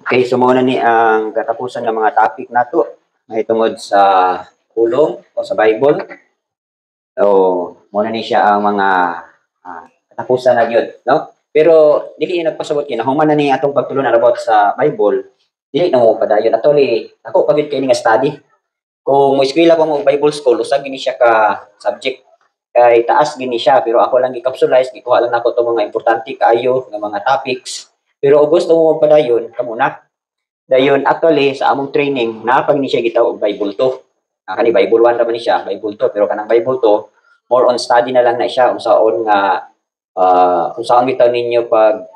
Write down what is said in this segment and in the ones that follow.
Okay, so muna ni ang katapusan ng mga topic nato may tungod sa pulong o sa Bible. So, muna ni siya ang mga katapusan na yun, no? Pero dili nagpasabot kinahuman na ni atong pagtulunan about sa Bible. Dili na mo padayon. Actually, ako pagid kay nga study. Kung mo eskwela pa mo Bible school, usag gini siya ka subject kay taas gini siya, pero ako lang i-capsulize, gikuha lang nako tong mga importante kaayo nga mga topics. Pero kung gusto mo padayon, kamo na. Dayon actually sa among training napag ni siya gitawag og Bible 2. Kani Bible 1 ra man ni siya, Bible 2, pero kanang Bible 2 more on study na lang na siya unsaon nga unsaon bitaw ninyo pag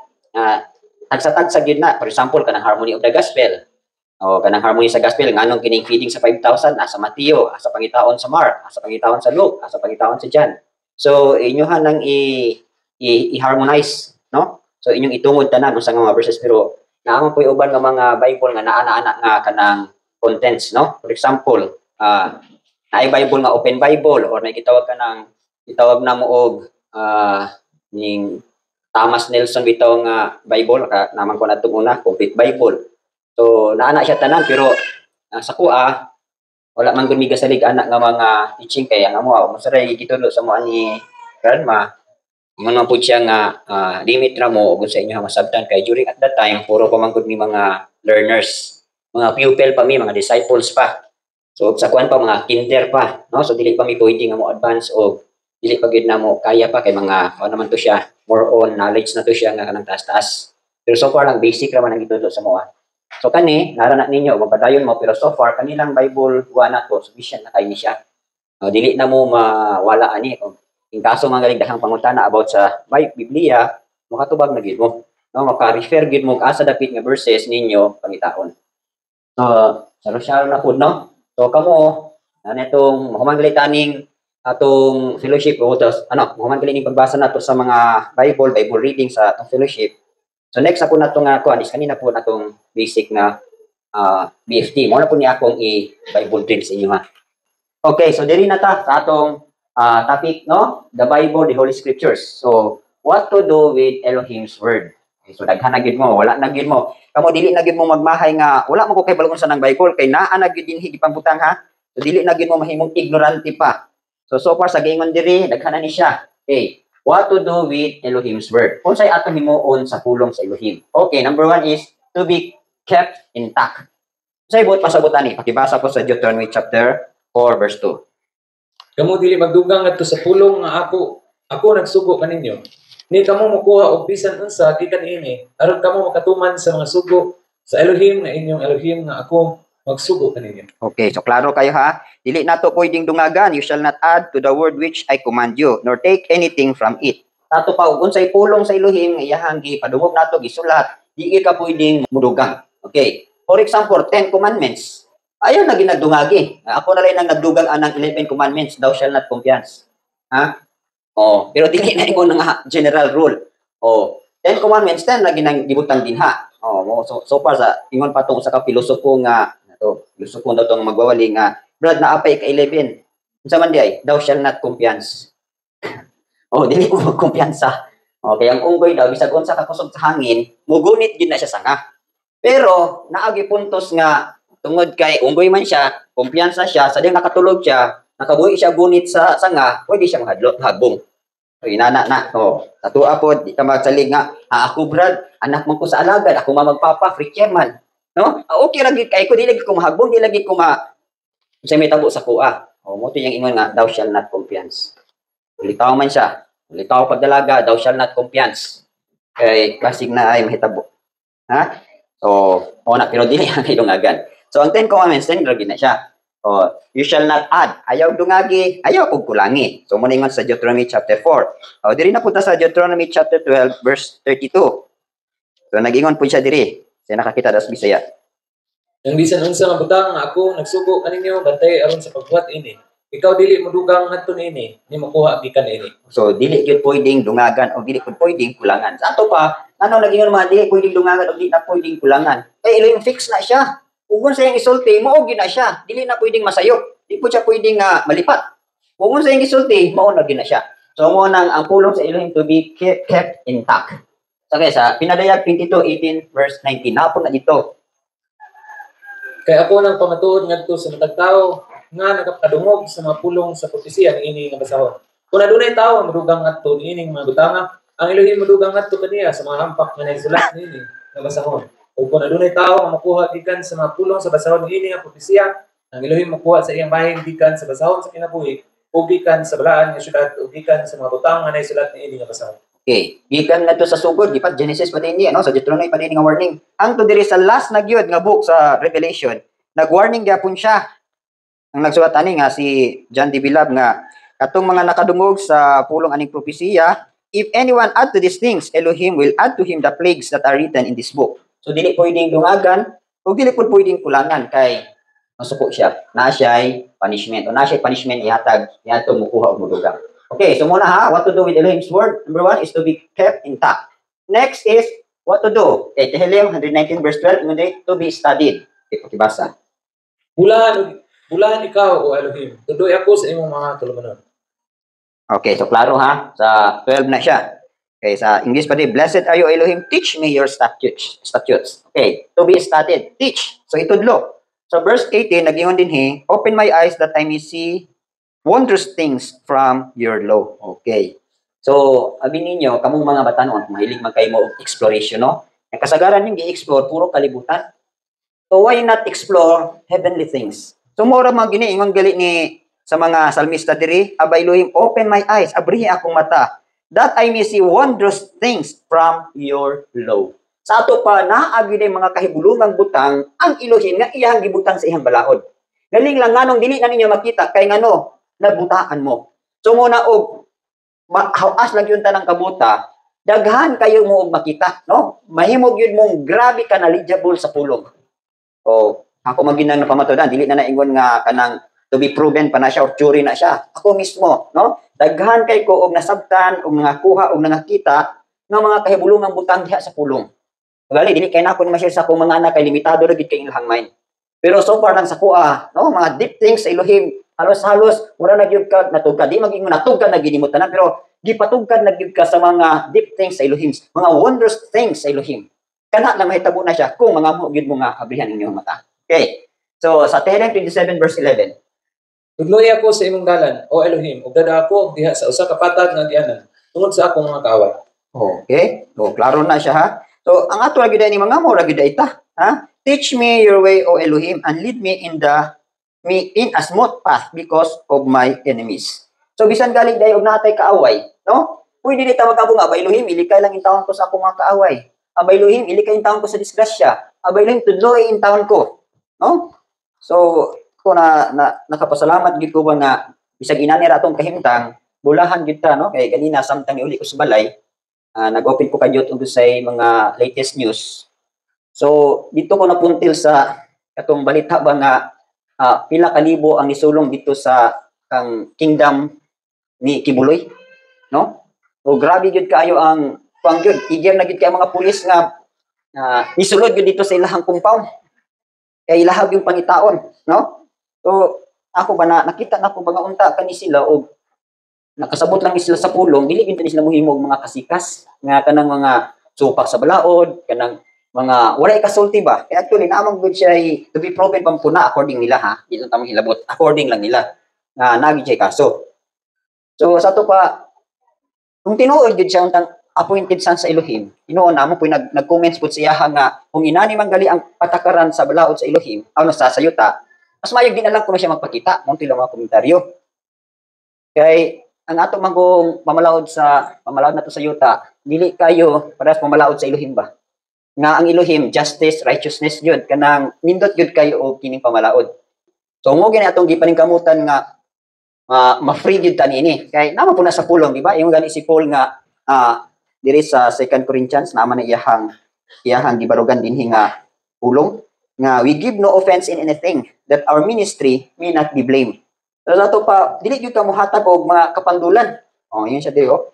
tagsa-tagsa gyud na. For example, kanang harmony of the gospel. O kanang harmony sa gospel nganong kining feeding sa 5,000 nasa Mateo, asa pangitaon sa Mark, asa pangitaon sa Luke, asa pangitaon sa John. So inyohan nang i-harmonize, no? So inyong itungod tanan unsa nga mga verses, pero naamang po uban nga mga Bible nga naa-ana nga kanang contents, no? For example, naay Bible nga open Bible or may gitawag itawag na mo og ning Thomas Nelson bitaw nga Bible naman ko natong una, complete Bible. So naana siya tanan, pero sa kuha wala man gud mi gasalig anak nga mga teaching kay ang amo masaray gitulo sa mo ani grandma. Ingon po siya nga limit ra mo kung sa inyo masabtan kay during at that time puro pa man gud mi mga learners, mga pupil pa mi, mga disciples pa. So sa kuan pa mga kinder pa, no? So dili pa mi pwede nga mo advance o dili pa gid na mo kaya pa kay mga ano naman to siya, more on knowledge na to siya nga kanang taas-taas. Pero so far lang basic ra man ang gitulo sa mo. So kani naranak ninyo mapadayon mo, pero so far kanilang Bible na to sufficient na kay ni siya. Dili na mo mawala ani in kaso mga galing dahang pangutana about sa Biblia, makatubag na gid mo, no? Maka-refer gid mo asa dapit nga verses ninyo pangitaon. So salo-salo na pud, no? So kamo anetong mahuman gali taning atong fellowship o mahuman gali ning pagbasa nato sa mga Bible reading sa atong fellowship. So next ako nato nga kuan is kanina po natong basic na BFT. Mo na po ni akong i-Bible drill sa inyo, ha. Okay, so diri na ta sa atong topic, no? The Bible, the Holy Scriptures. So what to do with Elohim's word? Okay, so daghan na gid mo, wala na gid mo. Kamo dili na gid mo magmahay nga wala mo ko kay balungon sa nang Bible kay naa na gid dinhi gipangutang, ha. So dili na gid mo mahimong ignorante pa. So far sa gingon diri daghan na ni siya. Okay. What to do with Elohim's word? Unsay atong himuon sa pulong sa Elohim? Okay, number 1 is to be kept intact. Say buot pasabutan ni. Pakibasa ko sa Deuteronomy chapter 4 verse 2. Kamo dili magdugang adto sa pulong nga ako nagsugo kaninyo. Ni kamo mokuha og bisan unsa gikan ini aron kamo makatuman sa mga sugo sa Elohim na inyong Elohim nga ako magsugo kaninyo. Okay, so klaro kayo, ha. Dili nato pwedeng dungagan, you shall not add to the word which I command you, nor take anything from it. Nato pa ug unsay pulong sa Elohim nga iyahang gipadungog nato gisulat, di ka pwedeng mudugang. Okay. For example, 10 commandments. Ayaw na ginagdungagi. Ako na rin ang nagdugang anang 11 commandments, thou shall not compiance. Ha? Pero dili na ingon nga general rule. 10 commandments 10 na ginang gibutang dinha. So far sa ingon pa tong usa ka pilosopo nga gusto ko daw itong magwawali nga, Brad, naapay ka 11. Unsa man di ay, thou shall not compiance. Dili mo kumpiyansa. Kaya ang unggoy daw, bisag unsa ka kusog sa hangin, mugunit gid na siya sanga. Pero, naagi puntos nga, tungod kay unggoy man siya, kumpiyansa siya, sa diyang nakatulog siya, nakabuhi siya gunit sa sanga, pwede siya maghadlong. Inana na. Tatua po, di ka magsalig nga, ako Brad, anak mo ko sa alagad, ako magpapa, free chairman. No? Okay lagi kay ko, di lagi ko mahagbong, di lagi ko sa may tabo sa kuha. Mo to yung ingon nga, thou shall not compiance. Ulitaw man siya. Ulitaw pagdalaga, thou shall not compiance. Kay klasik na ay mahitabo. Ha? So, pero dili ang dungagan. So, ang 10 commandments, 10 lagi na siya. You shall not add. Ayaw dungagi, ayaw kong kulangi. So, muna ingon sa Deuteronomy chapter 4. Diri na punta sa Deuteronomy chapter 12, verse 32. So, nag-ingon po siya diri. Siya nakakita das Bisaya. Ang bisan unsa nga butang nga ako nagsugo kaninyo bantay aron sa pagbuhat ini. Ikaw dili modugang ngadto ini, ni makuha gikan ini. So dili gyud pwedeng dungagan o dili pwedeng kulangan. Sa ato pa, nag-ingon mga dili pwedeng dungagan o dili na pwedeng kulangan. Elohim fix na siya. Kung sa yung isulti, mao gyud na siya. Dili na pwedeng masayop. Di po siya pwedeng malipat. Kung sa yung isulti, mao na gyud na siya. So mo nang ang pulong sa Elohim to be kept intact. So, sa Pinadayag 22:18 verse 19, napon na dito. Kaya ako nang pamatuod ngadto sa matag tawo nga nagpadungog sa mga pulong sa propesiya niini nga basahon. Kung adunay tawo madugang ngadto niining mga butanga, ang Elohim madugang ngadto kaniya sa mga hampak nga naisulat niini nga basahon. O kung adunay tawo nga makuha gikan sa mga pulong sa basahon niini nga propesiya, ang Elohim makuha sa iyang bahin gikan sa basahon sa kinabuhi o gikan sa balaan nga syudad o gikan sa mga butang nga naisulat niini nga basahon. Okay, gikan nga to sa sugod, di pa Genesis pa din niya, no? Sa Deuteronomy pa din nga warning. Ang to diri sa last na gyud nga book sa Revelation, nag-warning gyapon siya. Ang nagsulat ani nga si John D. Bilab nga katong mga nakadungog sa pulong aning propesiya, if anyone add to these things, Elohim will add to him the plagues that are written in this book. So dili pwedeng dungagan o dili pud pwedeng kulangan kay masuko siya. Na siya'y punishment o na siya'y punishment ihatag ihatong mukuha og mudugang. Okay, so muna ha, what to do with Elohim's word? Number 1 is to be kept intact. Next is what to do. Okay, Tehillim 119 verse 12, to be studied. Okay, pakibasa. Bulahan ikaw o Elohim, tuloy ako sa imong mga tulumanon. Okay, so klaro ha, sa 12 na siya. Okay, sa English pa din, blessed are you Elohim, teach me your statutes. Okay, to be studied, teach. So itudlo. So verse 18, nagingon din open my eyes that I may see wondrous things from your law. Okay. So, abi ninyo, kamong mga batanon, mahilig man kayo mo exploration, no? Ang kasagaran yung i-explore, puro kalibutan. So, why not explore heavenly things? So, mura mga giniingon gali ni sa mga salmista diri, abay Elohim, open my eyes, abrihi akong mata, that I may see wondrous things from your law. Sa ato pa, naagi na mga kahibulungang butang, ang Elohim nga iyang gibutang sa iyang balaod. Galing lang nga nung dili na ninyo makita, kay ngano, nabutaan mo. So, muna og, hawas lang yun tanang kabuta, daghan kayo mo og makita, no? Mahimog yun mong grabe ka knowledgeable sa pulong. O, ako maginang napamatudan, dili na naingon nga kanang to be proven pa na siya or jury na siya. Ako mismo, no? Daghan kay ko og nasabtan, og nangakuha, og nangakita nga mga kahibulungang butang diha sa pulong. Gali, dili kay na ako ma-share sa akong mga anak kay limitado ra gid kay ilang mind. Pero so far lang sa kuha, no? Mga deep things sa Elohim, halos-halos mura na gyud ka natugkad. Di maging natugkad na gid mo tanan, pero gipatugkad na gyud ka sa mga deep things sa Elohim, mga wondrous things sa Elohim. Kana lang mahitabo na siya kung mga mo gyud mo nga abrihan inyong mata. Okay. So sa Tehillim 27 verse 11. Tudloy ako sa imong dalan, o Elohim, ug dada ako diha sa usa ka patag nga gianan, tungod sa akong mga kaaway. Okay. So klaro na siya ha. So ang ato ra gyud ni mga mo ra gyud ita, ha? Teach me your way, O Elohim, and lead me in a smooth path because of my enemies. So bisan galing dayo og natay kaaway, no? Pwede ni tawag ako nga, Elohim, ilikay lang intawon ko sa akong mga kaaway. Abay Elohim, ilikay intawon ko sa disgrasya. Abay Elohim, tudloy intawon ko, no? So ko nakapasalamat gid ko ba nga bisag inani ra atong kahimtang, bulahan gid ta, no? Kay ganina samtang iuli ko sa balay, nag-open ko kadyot og sa mga latest news. So dito ko napuntil sa katong balita ba nga pila ka libo ang nisulong dito sa kang kingdom ni Kibuloy, no? O grabe gyud kaayo ang pangyud, igem na gyud kay mga pulis nga nisulod gyud dito sa ilahang compound. Kay ilahag yung pangitaon, no? So ako ba nakita na ko ba nga unta kani sila og nakasabot lang sila sa pulong, dili gyud sila mohimo og mga kasikas nga kanang mga supak sa balaod, kanang mga walay kasulti ba? Kaya actually naamang good siya to be proven pampuna according nila ha. Dito tamang hilabot. According lang nila. Nagi siya kaso. So sa to pa kung tinuod gid siya untang appointed son sa Elohim, tinuon namo po nag-comments pud siya nga kung inani man gali ang patakaran sa balaod sa Elohim, ano sa sayuta, mas mayog din lang kuno siya magpakita. Mong tilo mga komentaryo. Kay ang ato magong pamalaod na to sa yuta, dili kayo para sa pamalaod sa Elohim ba? Nga ang Elohim, justice, righteousness yun, kanang nindot yun kayo o kining pamalaod. So, mo gini atong gipaning kamutan nga ma-free yun tanini. Kaya naman po na sa pulong, di ba? Yung gani si Paul nga diri sa 2 Corinthians, naman na iyahang gibarugan din nga pulong, nga we give no offense in anything, that our ministry may not be blamed. So, sa ito pa, dili yun ka muhatag og mga kapandulan. Yun siya diyo.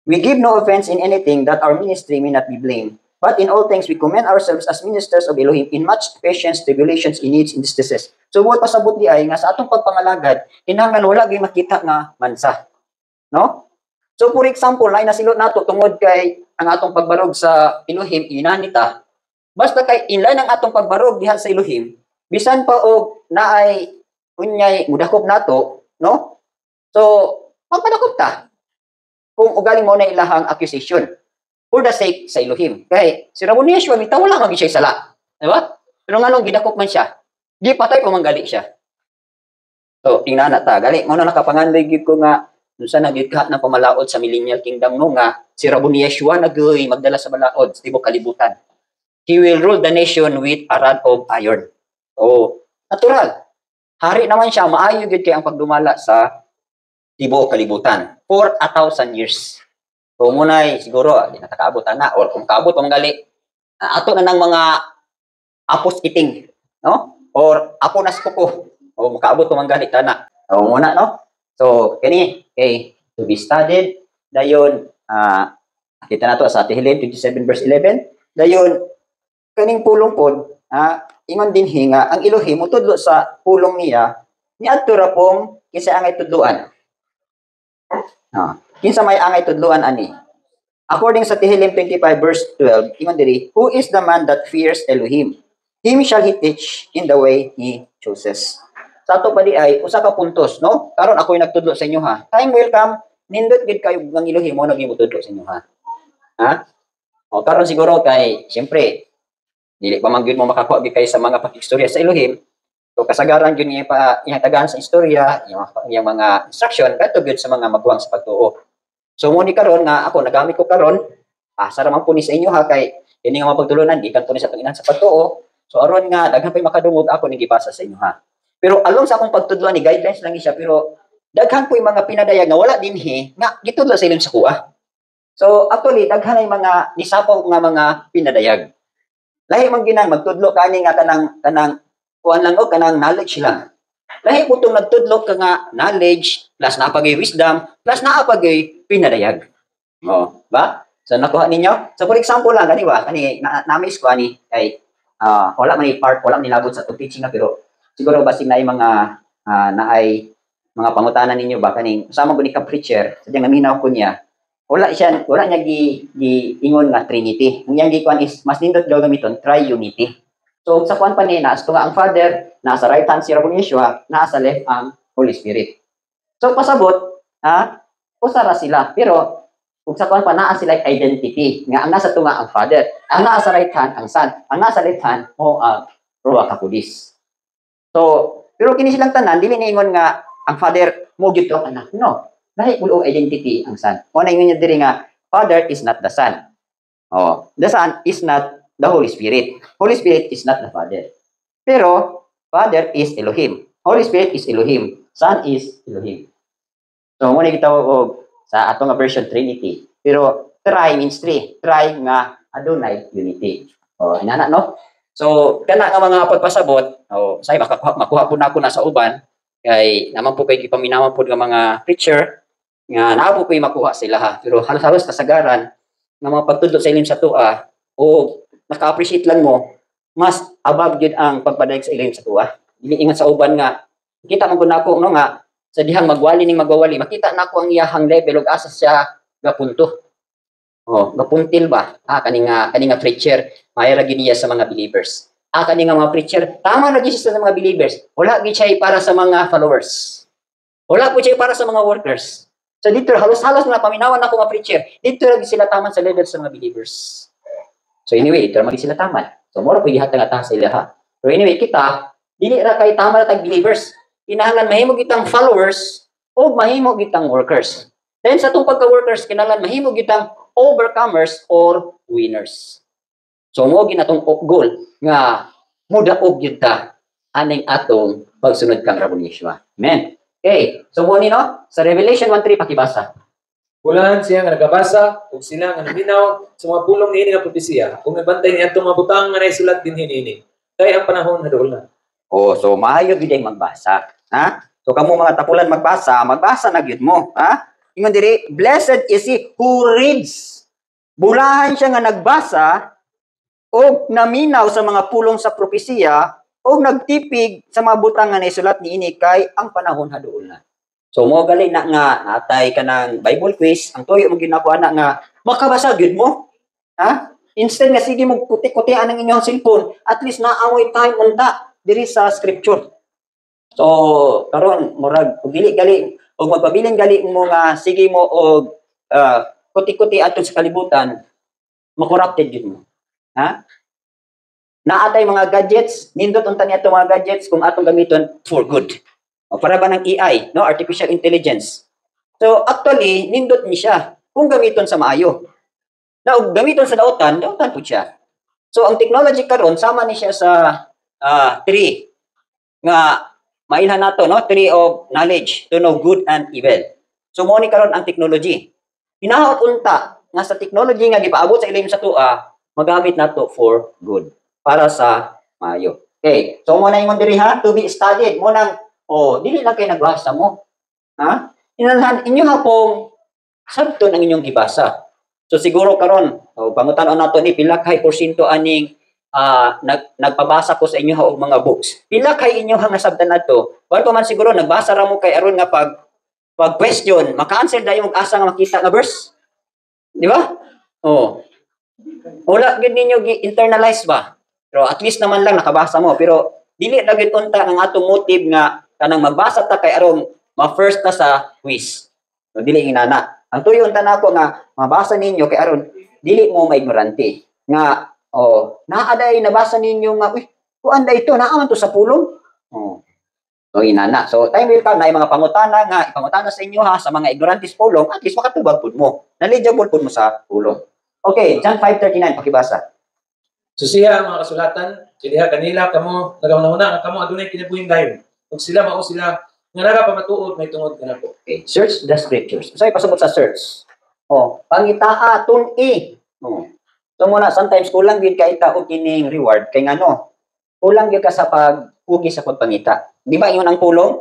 We give no offense in anything that our ministry may not be blamed. But in all things, we commend ourselves as ministers of Elohim in much patience, tribulations, in needs, in distresses. So, what pasabot di ay nga sa atong pagpangalagad, kinahanglan wala gyud makita nga mansa. No? So, for example, na inasilot nato tungod kay ang atong pagbarog sa Elohim, inanita, Basta kay inlay ng atong pagbarog diha sa Elohim, bisan pa og naay unyay mudakop nato, no? So, magpadakop ta. Kung ugaling mo na ilahang accusation for the sake sa Elohim. Kay si Ramon Yeshua bitaw wala magi siya sala. Di ba? Pero nganong gidakop man siya, di patay pa manggali siya. So, tingnan na ta. Gali, mo na nakapanganday gid ko nga unsa na gid ka na pamalaod sa millennial kingdom no nga si Ramon Yeshua nagoy magdala sa balaod sa tibok kalibutan. He will rule the nation with a rod of iron. Oh, natural. Hari naman siya, maayo gid kay ang pagdumala sa tibok kalibutan for 1,000 years. So munay siguro di nakakaabot na or kung kaabot ang gali ato na ng mga apos iting, no? Or apo nas kuko. O makaabot man gali kana. O muna no. So kani to be studied dayon kita nato sa Tehillim 27 verse 11 dayon kaning pulong pod ingon din hinga ang Elohim mutudlo sa pulong niya niadto ra pong kinsa angay tudloan. Kinsa may angay tudloan ani? According sa Tehillim 25 verse 12, ingon diri, who is the man that fears Elohim? Him shall he teach in the way he chooses. Sa ato pa di ay usa ka puntos, no? Karon ako'y nagtudlo sa inyo ha. Time will come, nindot gid kayo ng Elohim mo nagimutudlo sa inyo ha. Ha? O karon siguro kay siyempre dili pa man gyud mo makakuha gid kay sa mga pakistorya sa Elohim. So kasagaran gyud niya pa ihatagan sa istorya, yung mga instruction kadto gyud sa mga magwang sa pagtuo. So mo ni karon nga ako nagamit ko karon, asa ra man po ni sa inyo ha kay ini nga mapagtulunan gikan po ni sa Panginoon sa pagtuo. So aron nga daghan pay makadungog ako ni gipasa sa inyo ha. Pero along sa akong pagtudloan ni guidelines lang siya pero daghan po yung mga pinadayag nga wala dinhi nga gitudlo sa ilang sa kuha. So actually daghan ay mga nisapaw nga mga pinadayag. Lahi man ginang magtudlo kani nga kanang kuan lang o kanang knowledge lang. Lahi po itong nagtudlo ka nga knowledge plus napagay wisdom plus naapagay pinadayag. O, ba? So nakuha ninyo? So for example lang kani ba? Kani na-miss ko ani kay wala man i-part, wala man nilabot sa teaching na pero siguro basig na mga naay mga pangutanan ninyo ba kaning usama ko ni ka preacher sadya nga minaw ko niya wala niya ingon nga Trinity ang iyang gikuan is mas nindot daw gamiton triunity. So sa kuan pa ni naas to nga ang Father nasa right hand si Ramon Yeshua nasa left ang Holy Spirit. So pasabot usara sila pero kung sa kuan pa naa sila identity nga ang nasa to nga ang Father ang nasa right hand ang Son ang nasa left hand mo ang Ruach HaKodes. So, pero kini silang tanan, dili niingon nga ang Father mo gyud to anak. No. Lahi ulo identity ang Son. O na ingon niya diri nga Father is not the Son. Oh, the Son is not the Holy Spirit. Holy Spirit is not the Father. Pero Father is Elohim. Holy Spirit is Elohim. Son is Elohim. So, mo na gitawag og sa atong nga version Trinity. Pero tri means three. Tri nga Adonai unity. Oh, inana no? So, kana nga mga pagpasabot, say makuha po na ako na sa uban, kay naman po kay gipaminawan po nga mga preacher, nga naa po makuha sila ha. Pero halos-halos kasagaran, nga mga pagtudlo sa ilim sa tua, o naka-appreciate lang mo, mas above yun ang pagpadayag sa ilim sa tua. Ingat sa uban nga, kita man ko na ako, no nga, sa dihang magwali ning magwawali, makita na ako ang iyahang level, ug asa siya gapunto. Gapuntil ba? Kaninga preacher, may ra niya sa mga believers. Kaninga mga preacher, tama na siya sa mga believers. Wala gid siya para sa mga followers. Wala po siya para sa mga workers. So dito halos-halos na paminawan ako mga preacher. Dito ra sila taman sa level sa mga believers. So anyway, dito ra sila taman. So mora po gihatag-ata sa ilaha. Pero anyway, kita dili ra kay tama na tag believers. Kinahanglan mahimo gitang followers o mahimo gitang workers. Then sa tong pagka-workers kinahanglan mahimo gitang overcomers or winners. So mo ginatong goal nga mudaog gyud ta aning atong pagsunod kang Ramon Yeshua. Amen. Okay, so mo ni no sa Revelation 1:3 pakibasa. Ulan siya nga nagabasa ug sila nga naminaw sa mga pulong niini nga propesiya kung nabantay ni atong mga butang nga naisulat dinhi niini. Kay ang panahon nadol na. So maayo gyud magbasa, ha? So kamo mga tapulan magbasa na gyud mo, ha? Ingon diri, blessed is he who reads. Bulahan siya nga nagbasa o naminaw sa mga pulong sa propesiya o nagtipig sa mga butang nga naisulat niini kay ang panahon haduol na. So mo gali na nga natay ka ng Bible quiz, ang tuyo mo ginakuha na nga makabasa gyud mo. Ha? Instead nga sige mo kuti-kutian ang inyong cellphone, at least naamoy time unta diri sa scripture. So karon murag ug dili gali ug magpabilin gali mo nga sige mo og kuti-kuti ato sa kalibutan, makorrupted gyud mo. Ha? Naatay mga gadgets, nindot unta niya mga gadgets kung atong gamiton for good. O para ba ng AI, no? Artificial intelligence. So actually nindot ni siya kung gamiton sa maayo. Na og gamiton sa dautan pud siya. So ang technology karon sama ni siya sa tree nga mailhan nato, no? Tree of knowledge to know good and evil. So mo ni karon ang technology. Hinahot unta nga sa technology nga gipaabot sa ilim sa tua, magamit nato for good, para sa maayo. Okay, so mo na ingon diri ha, to be studied mo nang dili lang kay nagbasa mo. Ha? Inalhan inyo hapong sabton ang inyong gibasa. So siguro karon pangutan-on nato ni pila kay porsyento aning nagpabasa ko sa inyo og mga books. Pila kay inyo hang nasabtan nato? Wala pa man siguro nagbasa ra mo kay aron nga pag question, maka-answer dayon og asa nga makita nga verse. Di ba? Wala gid ninyo gi-internalize ba? Pero at least naman lang nakabasa mo, pero dili na gid unta ang atong motive nga kanang magbasa ta kay aron ma-first ta sa quiz. So dili inana. Ang tuyon ta nako nga mabasa ninyo kay aron dili mo maignorante nga naaday nabasa ninyo nga kuan da ito naa man to sa pulong. So inana. So time will come na mga pangutana nga ipangutana sa inyo ha sa mga ignorantes pulong, at least makatubag pud mo. Knowledgeable pud mo sa pulong. Okay, John 5:39 pakibasa. Susiha ang mga kasulatan, kiliha kanila kamo nagauna-una nga kamo adunay kinabuhing dayon. Ug sila mao sila nga nagapamatuod may tungod kanako. Okay, search the scriptures. So pasabot sa search. Pangitaa tun-i. So muna sometimes kulang gyud kay ta og kining reward kay ngano? Kulang gyud ka sa pag-ugi sa pagpangita. Di ba ingon ang pulong?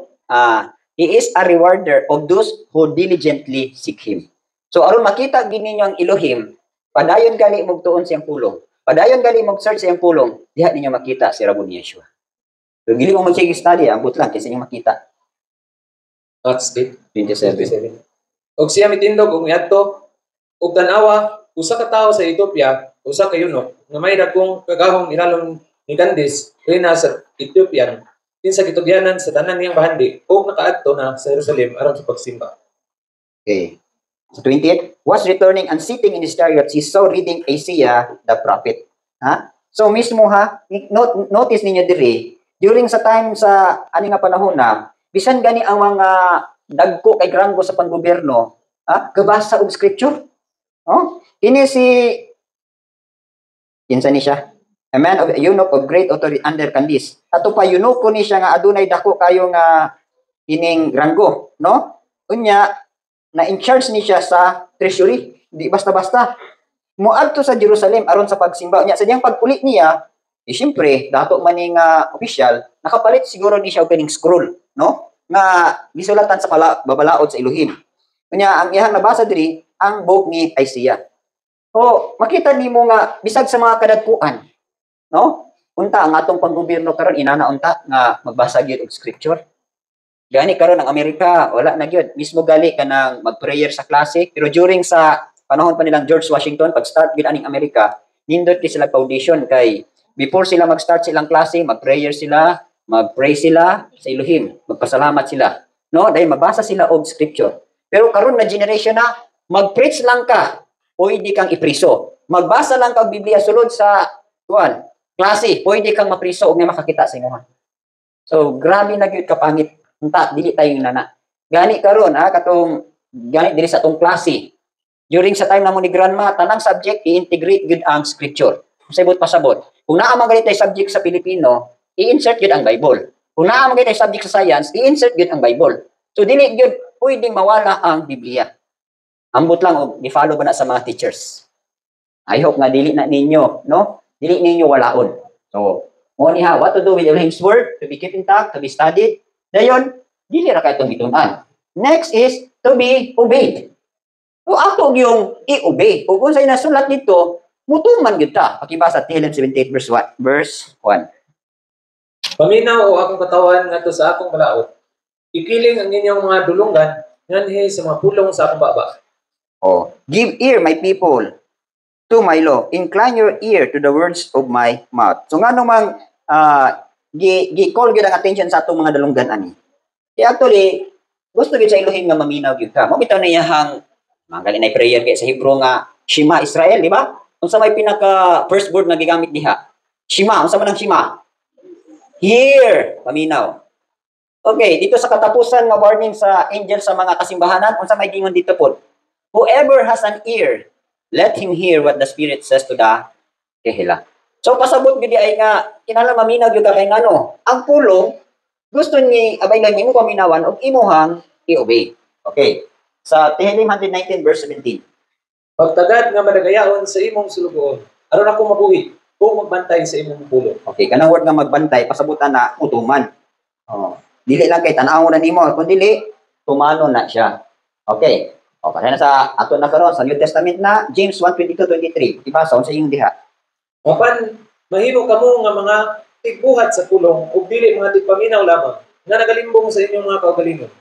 He is a rewarder of those who diligently seek him. So aron makita gid ninyo ang Elohim, padayon gali mo tuon siyang pulong. Padayon gali mag-search sa iyang pulong, diha ninyo makita si Rabbi Yeshua. So, gili mo mag-sige study, ambot lang, kasi ninyo makita. Acts 8:27. Og siya mitindog, og miadto, og tanawa, usa ka tawo sa Ethiopia, usa ka yunok, nga may dakong kagahong ilalong ni Candice, rina sa Ethiopian, kinsa kitugyanan sa tanan niyang bahandi, og nakaadto na sa Jerusalem aron sa pagsimba. Okay. So 28, was returning and sitting in his chariot, he saw reading Isaiah the prophet. So mismo notice ninyo diri, during sa time sa ani nga panahon na, bisan gani ang mga dagko kay granggo sa panggobyerno, kabasa og scripture. Ini si kinsa ni siya? A man of eunuch of great authority under Candice. Ato pa eunuch ni siya nga adunay dako kayo nga ining granggo, no? Unya na in charge ni siya sa treasury, di basta-basta. Muadto sa Jerusalem aron sa pagsimba niya. Sa diyang pagpulit niya, siyempre, dato man ning official, nakapalit siguro ni siya og kaning scroll, no? Nga gisulatan sa babalaod sa Elohim. Unya ang iyang nabasa diri ang book ni Isaiah. Makita nimo nga bisag sa mga kadagkuan, no? Unta ang atong panggobyerno karon inana unta nga magbasa gyud og scripture. Gani karon ang Amerika, wala na gyud. Mismo gali ka nang mag-prayer sa klase. Pero during sa panahon pa nilang George Washington, pag-start gyud aning Amerika, nindot ki sila foundation kay before sila mag-start silang klase, mag-prayer sila, mag-pray sila sa Elohim, magpasalamat sila. No, dahil mabasa sila og scripture. Pero karon na generation na, mag-preach lang ka, pwede kang ipriso. Magbasa lang ka og Biblia sulod sa klase, pwede kang mapriso og nga makakita sa inyo. So grabe na gyud kapangit. Unta dili tayo nana. Gani karon katong gani diri sa atong klase. During sa time namo ni grandma, tanang subject i-integrate gud ang scripture. Pasabot pasabot. Kung naa man tay subject sa Pilipino, i-insert gud ang Bible. Kung naa man tay subject sa science, i-insert gud ang Bible. So dili gud pwedeng mawala ang Biblia. Ambot lang og i-follow ba na sa mga teachers. I hope nga dili na ninyo, no? Dili ninyo walaon. So, mo ni what to do with Elohim's word, to be kept intact, to be studied. Dayon, dili ra kay itong gitunan. Next is to be obeyed. So ako yung i-obey. Kung unsay nasulat dito, mutuman gyud ta. Pakibasa Tehillim 78 verse 1. Paminaw o akong katawan ngadto sa akong balaod. Ikiling ang inyong mga dulungan nganhi sa mga pulong sa akong baba. Give ear my people to my law. Incline your ear to the words of my mouth. So nga namang gi-call gyud ang attention sa atong mga dalunggan ani. Kaya actually gusto gyud sa Elohim nga maminaw gyud ka. Mo bitaw na iyang mga na prayer kay sa Hebrew nga Shema Israel, di ba? Unsa may pinaka first word nga gigamit diha? Shema, unsa man ang Shema? Hear, paminaw. Okay, dito sa katapusan nga warning sa angel sa mga kasimbahanan, unsa may gingon dito po? Whoever has an ear, let him hear what the Spirit says to the kahila. So pasabot gyud ay nga kinahanglan maminaw gyud ka kay ngano, ang pulong gusto ni abay lang imo paminawan og imuhang i-obey. Okay. Sa Tehillim 119 verse 17. Pagtagad nga madagayaon sa imong sulugoon, aron ako mabuhi o magbantay sa imong pulong. Okay, kanang word nga magbantay pasabutan na utuman. Oh, dili lang kay tan-aw na nimo, kun dili tumano na siya. Okay. O para na sa ato na karon sa New Testament na James 1:22-23. Ibasa sa iyong diha. Apan mahimo kamo nga mga tigbuhat sa pulong ug dili mga tigpaminaw lamang nga nagalimbong sa inyong mga kaugalingon.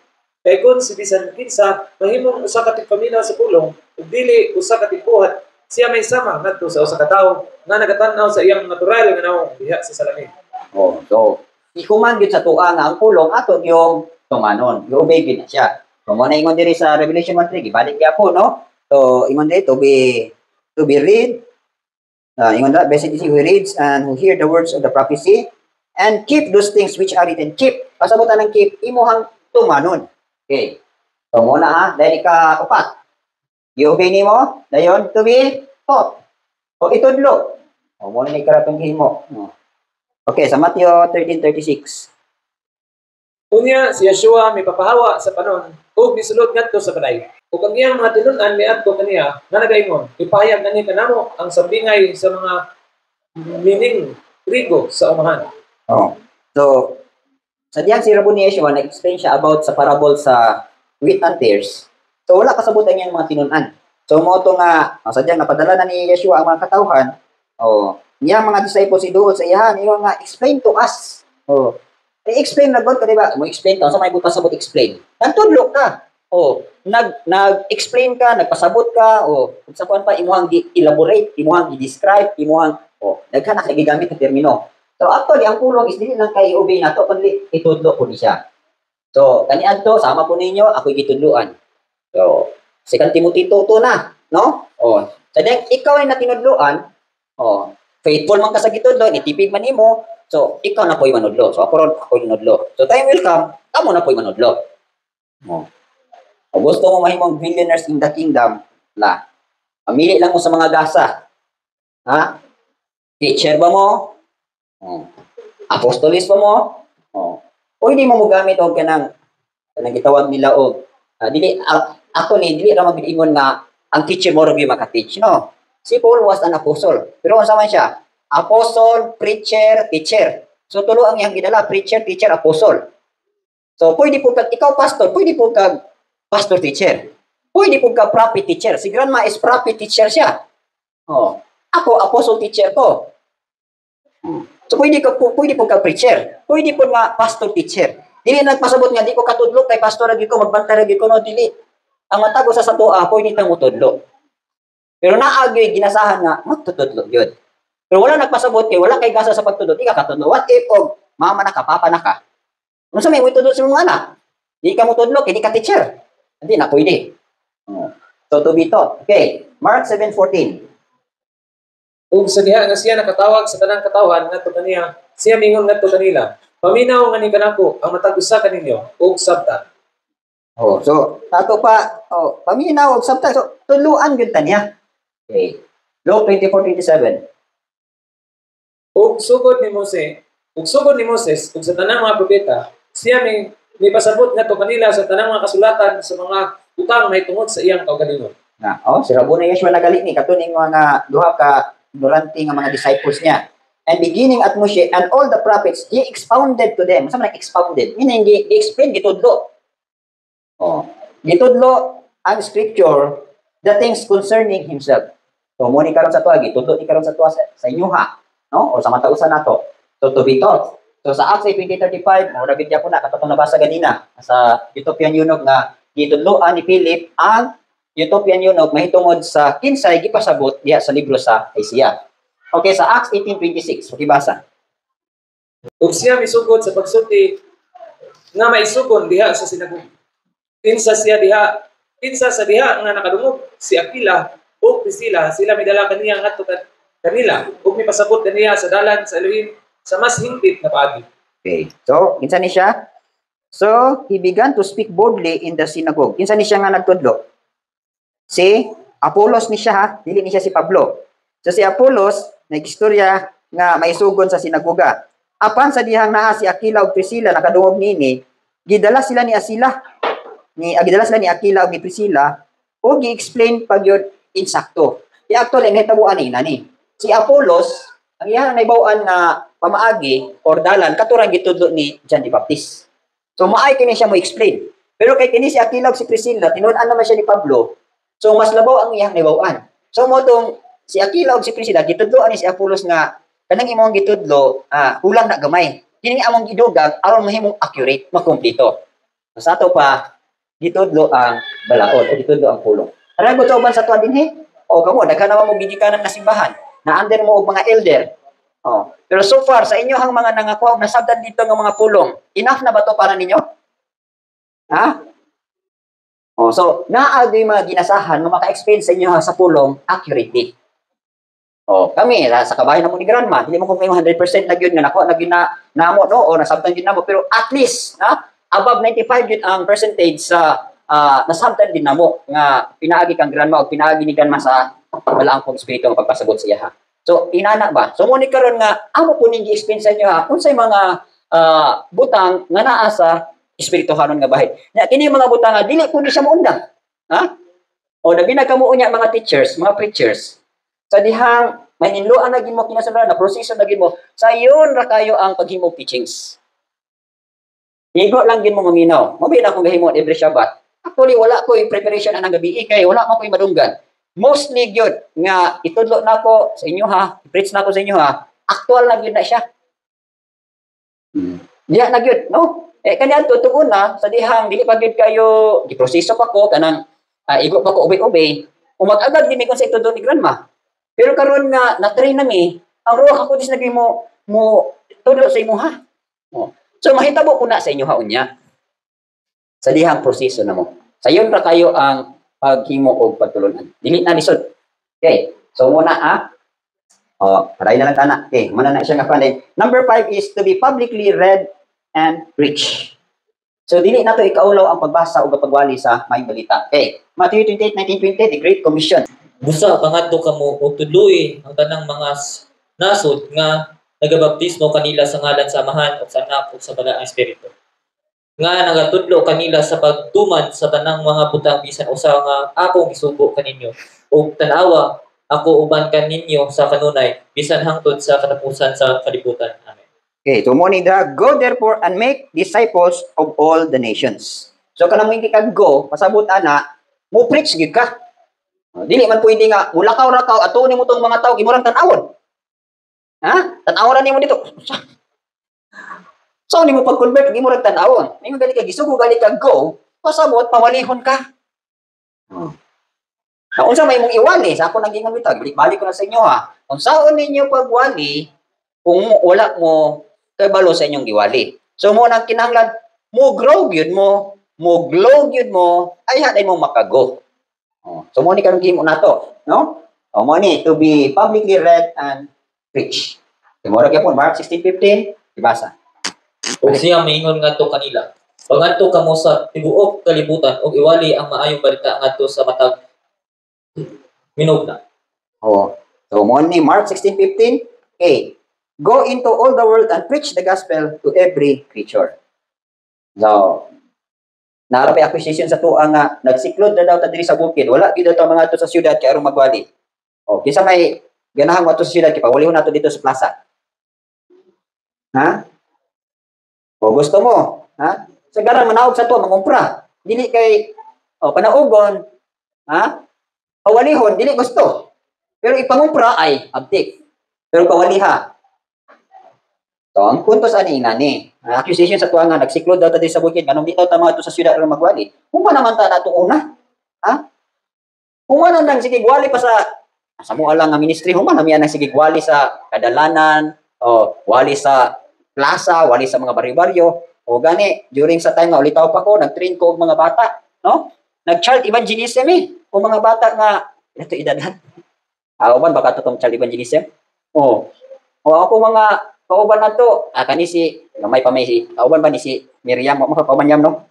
Kay kun si bisan kinsa mahimong usa ka tigpaminaw sa pulong ug dili usa ka tigbuhat, siya may sama ngadto sa usa ka tawo nga nagatan-aw sa iyang natural nga naong diha sa salamin. Oh, so ikuman gyud sa tuwa nga ang pulong ato yung tumanon. I-obey gyud na siya. So mo na ingon diri sa Revelation 1:3, gibalik gyapon no. So ingon diri to be read. Ingon that blessed is he who reads and who hear the words of the prophecy and keep those things which are written. Keep. Pasabutan ng keep imuhang tumanon. Okay. So muna ha, dahil ka-upat. I-obey nimo, dayon to be taught. O itudlo. O muna ni karatong himo. Okay, sa Matthew 13:36. Unya si Yeshua may papahawa sa panon ug misulod ngadto sa balay. Ug ang iyang mga tinun-an miadto kaniya nga nagaingon, ipahayag gani kanamo ang sambingay sa mga mining trigo sa umahan. Oh. So sa diyang si Rabbi Yeshua nag-explain siya about sa parable sa wheat and tares. So wala kasabutan niyang mga tinun-an. So mo to nga sa diyang napadala na ni Yeshua ang mga katawhan. Oh, niya mga disciples iduol sa iyahan, iyo nga explain to us. Oh. I-explain na God, diba? Mo explain ka, sa may butas sabot explain. Nagtudlo ka. O, nag-explain ka, nagpasabot ka, o, sa kuan pa, imuhang elaborate, imuhang i-describe, imuhang, o, nagka nakigigamit ng termino. So, actually, ang pulong is dili lang kay obey na to, kundi itudlo po ni siya. So, kanian to, sama po ninyo, ako'y gitudluan. So, 2 Timothy 2 na, no? O, so, then, ikaw ay natinudluan, o, faithful man ka sa gitudlo, itipid man imo, so, ikaw na po'y manudlo. So, ako ron, ako'y manudlo. So, time will come, kamo na po'y manudlo. O, o gusto mo mahimong billionaires in the kingdom, la, pamili lang mo sa mga gasa. Ha? Teacher ba mo? O, apostolis ba mo? O hindi mo gamit o kanang gitawag nila o, dili, ako ni, dili ra mabilingon nga, ang teacher mo rin yung maka-teach, no? Si Paul was an apostle. Pero ano man siya? Apostle, preacher, teacher. So, tulo ang iyang gidala, preacher, teacher, apostle. So, pwede po kag, ikaw pastor, pwede po kag pastor, teacher. Pwede po kag prophet, teacher. Si grandma is prophet, teacher siya. Oh, ako, apostle, teacher ko. So, pwede po kag preacher. Pwede po nga pastor, teacher. Dili nagpasabot nga, di ko katudlo, kay pastor lagi ko, magbantay lagi ko, no, dili. Ang matago sa satua, pwede kang utudlo. Pero naagay, ginasahan nga, magtutudlo yun. Pero wala nagpasabot kay wala kay gasa sa pagtudot, ika katudlo. What if mama na ka, papa na ka? Ano sa may itudot sa mga anak? Di ka mo tudlo, kay di ka teacher. Hindi na pwede. So to be taught. Okay, Mark 7:14. Ug sa diha nga siya nakatawag sa tanang katawan ngadto kaniya, siya mingon ngadto kanila, paminaw nga ni kanako ang matag usa kaninyo ug sabta. Oh, so ato pa, paminaw og sabta. So tuluan gyud ta niya. Okay. Luke 24:27. Ug sugod ni Moses, ug sa tanang mga propeta, siya may pasabot ngadto kanila sa tanang mga kasulatan sa mga utang may tungod sa iyang kaugalingon. Si Rabbi Yeshua nagali ni katuning mga duha ka ignorante nga mga disciples niya. And beginning at Moshe and all the prophets, he expounded to them. Saan man expounded? Meaning, he explained, gitudlo. Gitudlo ang scripture, the things concerning himself. So, muni karon sa tuwa, gitudlo ni karon sa tuwa sa inyuha. No? O sa matausan nato. So, to be taught. So, sa Acts 20:35, nabit niya po na, katotong nabasa ganina, sa Ethiopian eunuch na gitudloan ni Philip ang utopian yun og mahitungod sa kinsay gipasabot diha sa libro sa Isaiah. Okay, sa Acts 18:26, pakibasa. Ug siya misugod sa pagsulti nga maisugon diha sa sinagoga. Kinsa sa diha nga nakadungog si Aquila o Priscilla, sila midala kaniya ngadto kanila ug mipasabot kaniya sa dalan sa Elohim sa mas hingpit na paagi. Okay. So, kinsa ni siya? So, he began to speak boldly in the synagogue. Kinsa ni siya nga nagtudlo? Si Apollos ni siya ha, dili ni siya si Pablo. So si Apollos nagistorya nga maisugon sa sinagoga. Apan sa dihang naa si Aquila ug Priscilla nakadungog nini, gidala sila ni Aquila ug ni Priscilla o gi-explain pagyud insakto. Actually nahitabuan ni. Si Apollos ang iyang naibaw-an nga pamaagi or dalan katurang gitudlo ni John the Baptist. So maay kini siya mo explain. Pero kay kini si Aquila ug si Priscilla tinud-an naman siya ni Pablo. So mas labaw ang iyang naibaw-an. So mo tong si Aquila ug si Priscilla gitudloan ni si Apollos nga kanang imong gitudlo hulang na gamay. Kini among gidugang aron mahimong accurate, makumpleto. Sa ato pa gitudlo ang balaod o gitudlo ang pulong. Aron mo tuban sa tuwa dinhi? O kamo daghan naman mo gidikanan na simbahan. Na-under mo og mga elder. Oh, pero so far sa inyo hang mga nangako og nasabtan dito ng mga pulong, enough na ba to para ninyo? Ha? Oh, so naagi mga ginasahan nga maka-explain sa inyo sa pulong accurately. Oh, kami sa kabahin na mo ni grandma, hindi mo kung kayo 100% na gyud nga nako na ginamo no o nasabtan gyud namo pero at least above 95 gyud ang percentage sa nasabtan din namo nga pinaagi kang grandma o pinaagi ni grandma sa balaang pong espiritu nga pagpasabot sa iya ha. So inana ba? So mo ni karon nga amo po ning gi-explain sa inyo ha unsay mga butang nga naa sa espirituhanon nga bahin. Nya kini mga butang nga dili kundi siya moundang. Ha? O labi na kamo unya mga teachers, mga preachers. Sa dihang maninluan na gimo kinasalanan na proseso na gimo sayon ra kayo ang paghimo teachings. Igo lang gid mo maminaw. Mo na akong gahimo every Shabbat. Actually wala ko preparation anang gabi kay wala man ko madunggan. Mostly gyud nga itudlo nako sa inyo ha, preach nako sa inyo ha. Actual na gyud na siya. Diya na gyud, no? Kaniadto tugon na sa dihang dili pa gyud kayo giproseso pa ko kanang igo pa ko ubay-ubay. Umag-agad gini kon sa itudlo ni grandma. Pero karon nga na-train nami, ang Ruach HaKodes lagi mo tudlo sa imo ha. So mahitabo ko na sa inyo ha unya. Sa dihang proseso na mo. Sayon ra kayo ang paghimo og pagtulunan. Dili na lisod. Okay. So muna paray na lang tana. Okay, muna na siya nga panay. Number 5 is to be publicly read and preached. So dili nato ikaulaw ang pagbasa ug pagwali sa may balita. Okay. Matthew 28:19-20, the Great Commission. Busa pangadto kamo og tudloy ang tanang mga nasod nga nagabaptismo kanila sa ngalan sa Amahan ug sa Anak ug sa Balaang Espiritu. Nga nagatudlo kanila sa pagtuman sa tanang mga butang bisan usa nga akong gisugo kaninyo ug tan-awa ako uban kaninyo sa kanunay bisan hangtod sa katapusan sa kalibutan. Amen. Okay, so mo ni go therefore and make disciples of all the nations. So kanang mo hindi ka go, pasabot ana, mo preach gid ka. Dili man pwede nga mulakaw-rakaw ato nimo tong mga tawo gimurang tan-awon. Ha? Tan-awon nimo dito. So nimo pag-convert gimurang tan-awon. Nimo gali ka gisugo gali ka go, pasabot pawalihon ka. Unsa may mong iwali sa ako naging bitag, balik ko na sa inyo ha. Unsaon ninyo pagwali kung wala mo kabalo sa inyong giwali. So mo nang kinahanglan mo grow gyud mo glow gyud mo ay haday mo makago. So mo ni kanang gihimo nato, no? Mo ni to be publicly read and preached. Timora gyapon Mark 16:15, ibasa. Ug siya maingon ngadto kanila, pangadto kamo sa tibuok kalibutan ug iwali ang maayong balita ngadto sa matag minugna. So mo ni Mark 16:15, okay. Go into all the world and preach the gospel to every creature. So, narapay acquisition sa tuwa nga nagsiklod na daw ta diri sa bukid. Wala gid ta mga ato sa syudad kay aron magwali. Kinsa may ganahang ato sa syudad kay pawalihon nato dito sa plaza. Ha? Gusto mo, ha? Sa garan manawag sa tuwa mangumpra. Dili kay panaugon, ha? Pawalihon dili gusto. Pero ipangumpra ay abtik. Pero pawaliha. So, ang punto sa ani accusation sa tuwa nga nagsiklod daw ta diri sa bukid kanang di daw ta mga ato sa syudad aron magwali. Kung pa naman ta nato una, ha? Human nang sige gwali pa sa mo lang nga ministry, human nang yan sige gwali sa kadalanan, o wali sa plaza, wali sa mga baryo-baryo, o gani, during sa time nga ulitaw pa ko, nag-train ko og mga bata, no? Nag-child evangelism o mga bata nga, ito edad. Uban baka to tong child evangelism? O ako mga kauban na to, kani si, gamay pa may si, kauban ba ni si Miriam, mga kauban yam, no?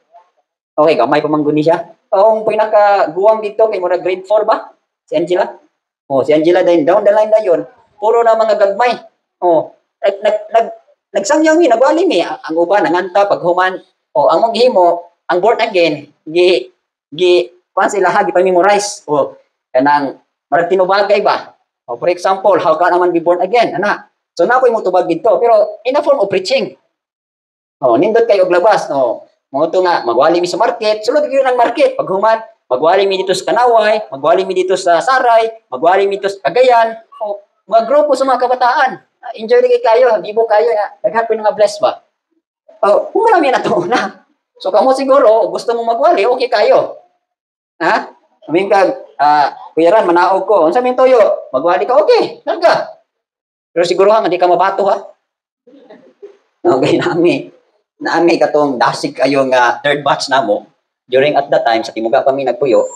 Okay, gamay pa man guni siya. Ang pinaka-guwang dito, kay mura grade 4 ba? Si Angela? Si Angela din, down the line na yun, puro na mga gagmay. Nagsangyang mi, nagwali mi, ang uban, nanganta, paghuman, ang maghimo, ang born again, kuhan sila ha, memorize kanang, marag tinubagay ba? For example, how ka naman be born again, ana? So, napoy mo tubag dito, pero in a form of preaching. Nindot kayo og labas, mga ito nga, magwali mi sa market, sulod kayo ng market, paghuman, magwali mi dito sa Kanaway, magwali mi dito sa Saray, magwali mi dito sa Cagayan, mga grupo sa mga kabataan. Enjoy rin kayo, gibo kayo, daghan po nga bless ba? Kung marami na ito na. So, kamo siguro, gusto mong magwali, okay kayo. Ha? Sabihin ka, Kuya Ran, manaog ko. Ang sabihin toyo, magwali ka, okay, larga. Pero siguro hindi ka mabato, ha? Okay, naami katong dasig kayo nga third batch na mo. During at that time, sa Timuga kami nagpuyo.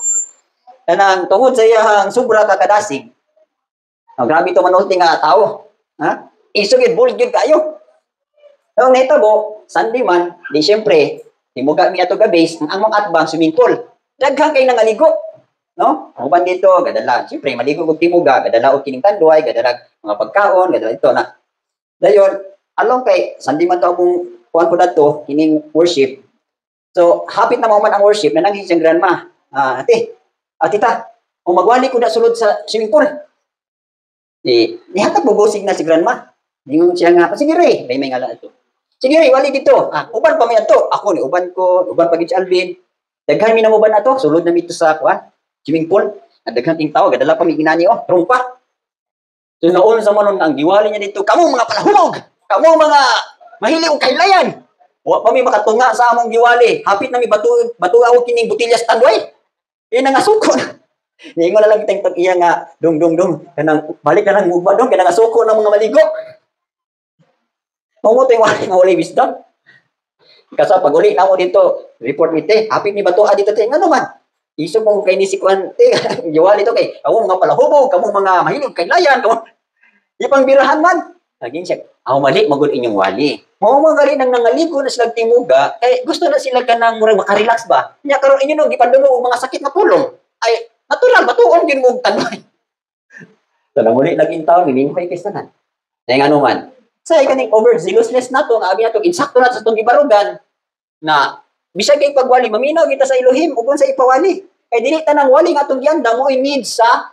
Kanang tungod sa iyang sobra kakadasig, grabe ito manulti nga tao. Ha? Isugid, buligid kayo. Nung netabo, Sunday man, di syempre, Timuga mi ato gabis, ang among atbang swimming pool. Daghang kay nangaligo. No? Ang uban dito, gadala. Syempre, maligo og Timuga, gadala og kining tanduay, gadala mga pagkaon, gadala ito na. Dayon, along kay Sunday man to akong kuan ko dato, kining worship. So, hapit na man ang worship, nanangin siyang grandma. Tita, magwali ko na sulod sa swimming pool. Nihatag bubusig na si grandma. Ningon siya nga, sige Ray, may ngalan ito. Sige Ray, wali dito. Uban pa may ato. Ako ni uban ko, uban pagit si Alvin. Daghan mi na mo ba na to? Sulod na mi to sa swimming pool. Daghan ting tao, gadala pa mi ginani trumpa. So noon sa manon ang giwali niya dito, kamo mga palahumog. Kamo mga mahili og kailayan. Wa pa mi makatunga sa among giwali. Hapit na mi batu ako kining butilya sa tanduay. Na nga sukon. Ningon na lang tayong iya nga dong. Kanang balik na lang mugba dong kanang suko ng mga maligo. Mo tay wali nga walay wisdom. Kasi pag uli na mo dito, report mi te, hapit ni batua dito te, ngano man? Iso mong kay ni si Kwan te, giwali to kay kamo mga palahubog, kamo mga mahilog kay layan, kamo. Ipang birahan man. Laging siya, mali magud inyong wali. Mao mga gali nang nangaligo na sila Timuga, kay gusto na sila kanang murag makarelax ba? Nya karon inyo no gipandulo og mga sakit na pulong. Ay natural batuon gyud mo tanay. Tanang uli naging taon ni kay kisanan. Nay ngano man. Sa kaning overzealousness nato nga abi nato insakto na sa tong gibarugan na bisag kay pagwali maminaw kita sa Elohim ug sa ipawali. Kay dili tanang wali nga atong gianda mo need sa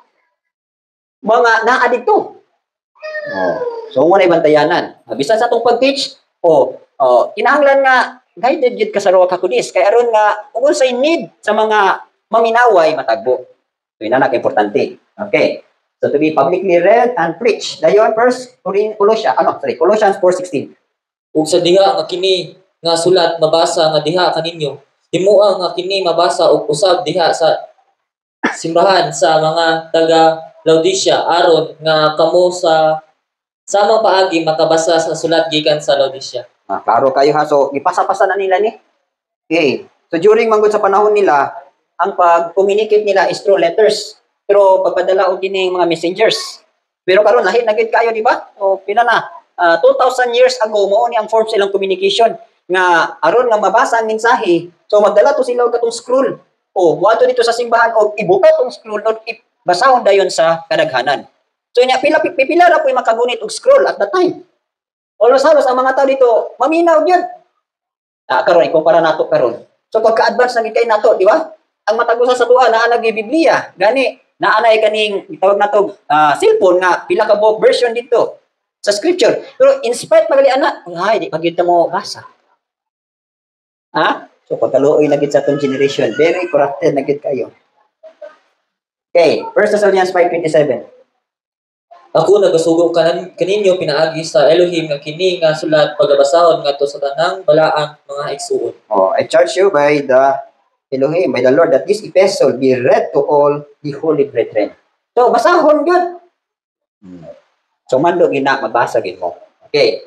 mga naa-adikto. So mo na bantayanan. Bisan sa atong pag-teach, kinahanglan nga guided gid ka sa roha ka kudis kay aron nga ug sa need sa mga maminaway matagbo. So ina na importante. Okay. So to be publicly read and preached. Dayon first Colossians 4:16. Ug sa diha nga kini nga sulat mabasa nga diha kaninyo, himuang nga kini mabasa og usab diha sa simbahan sa mga taga Laodicea aron nga kamo sa samang paagi makabasa sa sulat gikan sa Laodicea. Klaro kayo ha. So gipasa-pasa na nila ni. Okay. So during manggod sa panahon nila, ang pag-communicate nila is through letters. Pero pagpadala og kining mga messengers. Pero karon lahi na gid kayo di ba? O pila na 2,000 years ago mao ni ang form silang communication nga aron nga mabasa ang mensahe. So magdala to sila og katong scroll. Wato dito sa simbahan og ibuka tong scroll og basahon dayon sa kadaghanan. So nya pila ra po'y makagunit og scroll at that time. Halos ang mga tao dito maminaw gyud. Karon ikumpara nato karon. So pagka-advance na gid nato, di ba? Ang matagusa sa tuwa naa nag Biblia. Gani naanay kaning tawag nato cellphone nga pila ka book version dito sa scripture. Pero in spite magali ana, di pagyud mo basa. So pagkaluoy na gid sa tong generation, very corrupted na gid kayo. Okay, 1 Thessalonians 5:27. Ako nagasugo kaninyo pinaagi sa Elohim nga kini nga sulat pagabasahon ngadto sa tanang balaang mga igsuon. I charge you by the Elohim, by the Lord, that this epistle be read to all the holy brethren. So, basahon yun. So, mando gina, mabasa gid mo. Okay.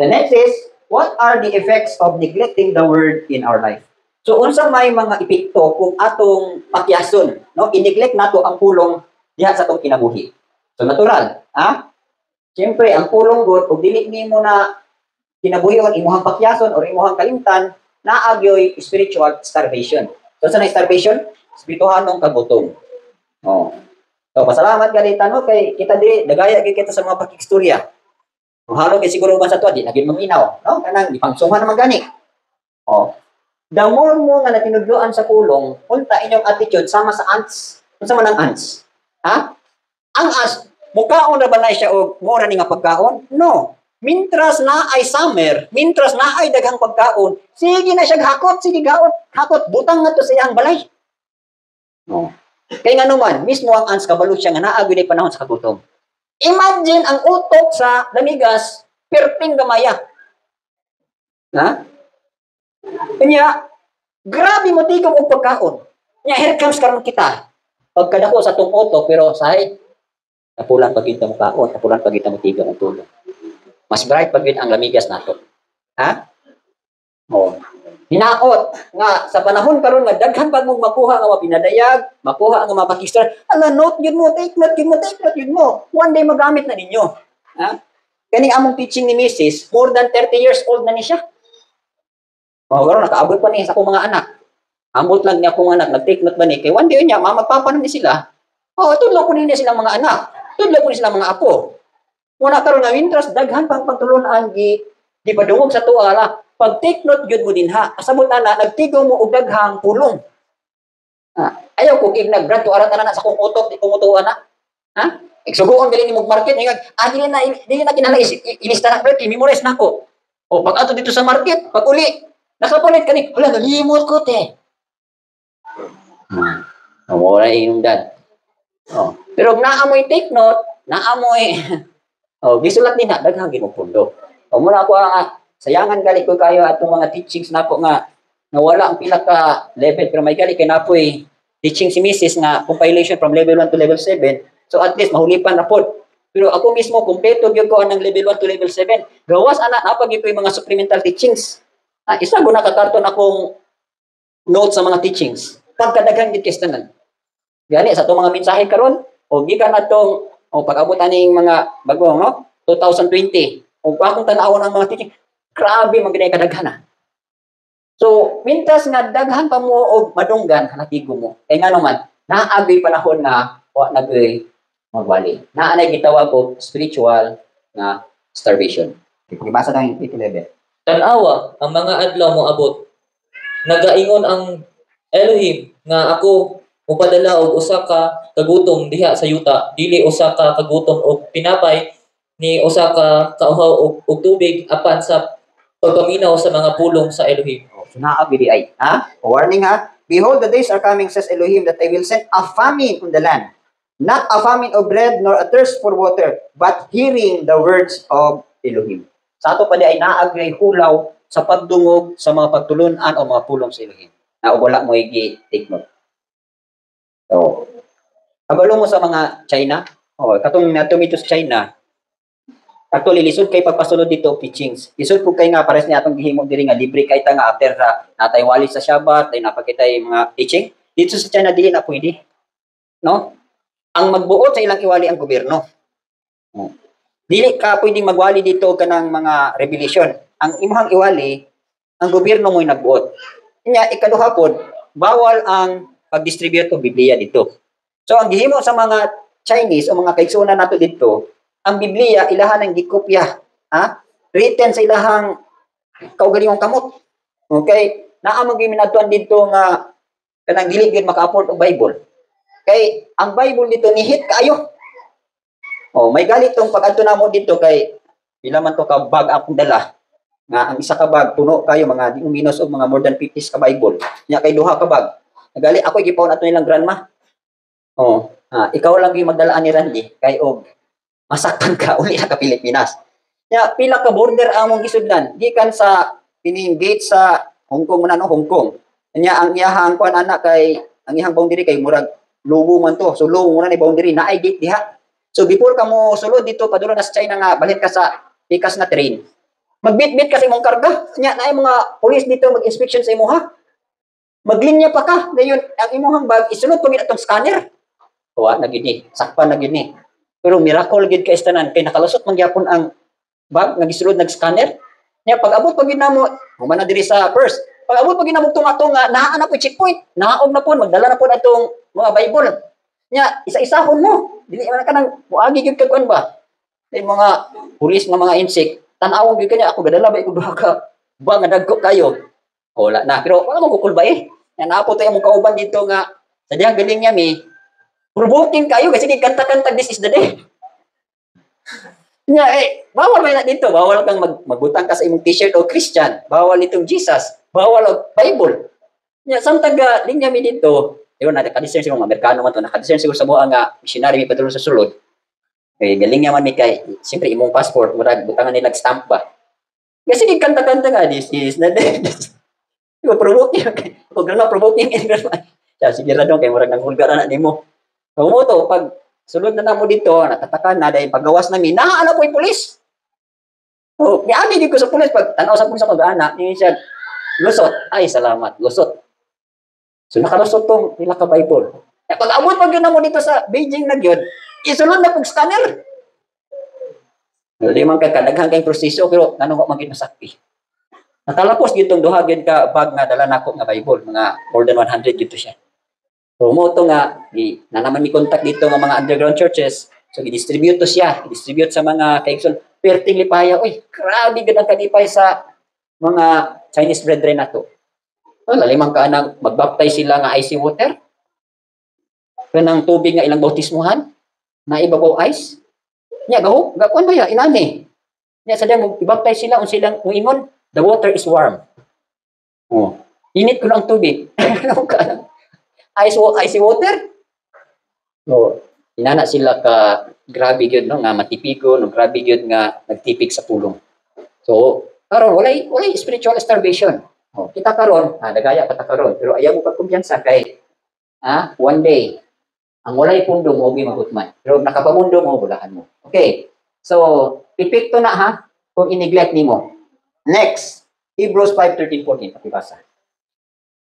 The next is, what are the effects of neglecting the word in our life? So, unsa may mga epekto kung atong pakyason, no? I-neglect nato ang pulong diha sa atong kinabuhi. So, natural, ha? Siyempre, ang pulong god, kung dili nimo na kinabuhi imuhang pakyason or imuhang kalimtan, naagyoy spiritual starvation. So, saan na starvation? Spirituhanong kagutom. Oh. So, pasalamat gali tanong kay kita diri dagaya gyud kita sa mga pakistorya. Kung halo kay siguro ba sa tuwa di naging maminaw, no? Kanang ipangsunghan naman gani. Oh. The more mo nga natinudloan sa pulong, unta inyong attitude sama sa ants. Unsa man ang ants? Ha? Ang ants, mukaon ra ba na siya og mo ra ni nga pagkaon? No. Mintras na ay summer, mintras na ay daghang pagkaon, sige na siya hakot, sige gaot, hakot, butang nga to sa iyang balay. No. Kaya nga naman, mismo ang ants kabalo siya nga naagyo ni panahon sa kagutom. Imagine ang utok sa lamigas, perting gamaya. Ha? Kanya, grabe mo tigong og pagkaon. Kanya, here comes karon kita. Pagkadako sa tong utok, pero sahay, napulan pag kita mo kaon, napulan pag kita mo tigong ang tulong. Mas bright pag ang lamigas nato. Ha? Oh. Hinaot nga sa panahon karon nga daghan pag mo makuha nga mapinadayag, makuha nga mapakistar. Ala note yun mo, take note yun mo. One day magamit na ninyo. Ha? Kani among teaching ni Mrs. more than 30 years old na ni siya. Oh, karon nakaabot pa ni sa akong mga anak. Ambot lang niya akong anak, nag-take note ba ni kay one day niya magpapanon ni sila. Oh, tudlo ko ni silang mga anak. Tudlo ko ni silang mga apo. Wala karon nga wintras daghan pang pagtulunan di padungog sa tuala. Pag take note gyud mo din ha. Asabot na nagtigaw mo og daghang pulong. Ayaw kog ignag brad to arat na sa kong utok di ko mutuwa na. Ha? Igsugoon dili ni mo market ngag dili na kinahanglan ilista na brad memorize nako. O pag ato dito sa market, pag uli nakapalit kani, wala nalimot ko te. Wala inungdan. Oh, pero naamoy take note, naamoy gisulat din na, daghang ginupundo. O muna ako sayangan gali ko kayo atong mga teachings na po nga nawala ang pila ka level, pero may gali kay napoy teaching si Mrs. nga compilation from level 1 to level 7. So at least mahulipan na po. Pero ako mismo, kumpleto gyud ko ang level 1 to level 7. Gawas ana napag ko yung mga supplemental teachings. Isa ko nakakarton akong notes sa mga teachings. Pagkadaghang gid kistanan. Gani sa atong mga mensahe karon o gikan atong pag-abot aning mga bagong 2020 o akong tan-awon ang mga teaching, grabe man gid kadaghan. So mintas nga daghan pa mo og madunggan hanatigo mo. Kay nga naman naagi panahon na wa nagay magwali. Naanay gitawag og spiritual na starvation. Ibasa na yung 11. Tanawa ang mga adlaw mo abot. Nagaingon ang Elohim nga ako mupadala og usa ka kagutom diha sa yuta, dili usa ka kagutom og pinapay ni usa ka kauhaw og tubig apan sa pagpaminaw sa mga pulong sa Elohim. So naabili ay, warning ha. Behold, the days are coming, says Elohim, that I will send a famine on the land. Not a famine of bread nor a thirst for water, but hearing the words of Elohim. Sa ato pa di ay naagay hulaw sa pagdungog sa mga pagtulunan o mga pulong sa Elohim. Na wala mo i-take note. So, kabalo mo sa mga China, katong natumito sa China, actually, lisod kay pagpasulod dito, teachings. Lisod po kay nga, pares niya atong gihimo diri nga, libre kay ta nga after sa natay wali sa Shabbat, ay napakitay mga teaching. Dito sa China, dili na pwede. No? Ang magbuot sa ilang iwali ang gobyerno. Dili ka pwedeng magwali dito kanang mga revelation. Ang imong iwali, ang gobyerno mo'y nagbuot. Kanya, ikaduha po, bawal ang pag-distribute ng Biblia dito. So, ang gihimo sa mga Chinese o mga kaigsunan nato dito, ang Biblia, ilahan ang gikopya. Written sa ilahang kaugalingong kamot. Okay? Naamang giminatuan dito nga kanang dili gyud maka-afford og Bible. Kay ang Bible dito nihit kaayo. May galit tong pag-adto namo dito kay pila man to ka bag akong dala. Nga ang isa ka bag puno kayo mga di minus og mga more than 50 ka Bible. Nya kay duha ka bag. Nagali ako gipawon ato nilang grandma. Ikaw lang gyud magdalaan ni Randy kay og masaktan ka uli sa Pilipinas. Nya pila ka border among gisudlan gikan sa pining gate sa Hong Kong Hong Kong. Nya ang iyahang kuan anak kay ang iyang boundary kay murag lubo man to. So lubo na ni boundary na ay gate diha. So before ka mo sulod dito padulong na sa China nga balhin ka sa pikas na train. Magbit-bit kasi imong karga. Nya naay mga police dito mag-inspection sa imo ha. Maglinya pa ka. Dayon ang imong bag isulod pa gid atong scanner. Kuha na gid ni, sakpan na gid ni. Pero miracle gid kay istanan kay nakalusot man gyapon ang bag nagisulod nag-scanner. Nya pag abot pag gid namo, human na diri sa first. Pag abot pag gid namo tunga-tunga, naa na po checkpoint. Naog na po magdala na po atong mga Bible. Nya isa-isahon mo. Dili man ka nang muagi gyud kag kuan ba. May mga pulis nga mga insect, tan-awon gyud kanya ako gadala ba iko duha ka ba nga dagko kayo. Wala na. Pero wala mo kukul ba eh. Yan napo tayo mong kauban dito nga sa diyang galing niya mi. Provoking kayo kasi di kanta-kanta this is the day. Nya bawal man na dito. Bawal kang magbutang ka sa imong t-shirt o Christian. Bawal itong Jesus. Bawal og Bible. Nya samtang linya mi dito. Yun, nakadisern siguro mga Amerikano man to. Nakadisern siguro sa mga nga missionary mi padulong sa sulod. Eh, galing nga man mi kay, siyempre imong passport, murag butangan nila stamp ba. Kasi di kanta-kanta nga, this is the day. Iko provoke niya. Kung gano'n provoking, siya, sige na doon, kay murag nang hulgar na nimo. So mo to, pag sulod na namo dito, natatakan na, dahil paggawas namin, naala po yung pulis. So, niagi di ko sa pulis, pag tanaw sa pulis sa pag-aana, niya siya, lusot. Ay, salamat, lusot. So, nakalusot tong nila ka Bible. Eh, pag abot pag yun na mo dito sa Beijing na yun, isulod na pag scanner. Hindi man ka kadaghang kayong proseso, pero anong maging nasakpi. Nakalapos yun itong duhagin ka bag na dala na ako nga Bible, mga more than 100 dito siya. So, mo ito nga, na naman may contact dito ng mga underground churches, so, i-distribute to siya, i-distribute sa mga kaigson, perting lipaya, uy, grabe gandang kalipay sa mga Chinese brethren na to. So, lalimang ka nang magbaptize sila nga icy water, kanang tubig nga ilang bautismuhan, na ibabaw ice, nya gakuan ba ya, inani. Nya sa diyang i-baptize sila, silang muingon, the water is warm. Oh, init ko lang tubig. Icy water. So, inana sila ka grabe gyud no nga matipigo, no grabe gyud nga nagtipig sa pulong. So, karon walay spiritual starvation. Oh, kita karon, dagaya pa ta karon, pero ayaw mo pagkumpiyansa kay one day ang walay pundo mo gi magutman. Pero nakapamundo mo bulahan mo. Okay. So, epekto na ha kung i-neglect nimo. Next, Hebrews 5:13-14 pakibasa.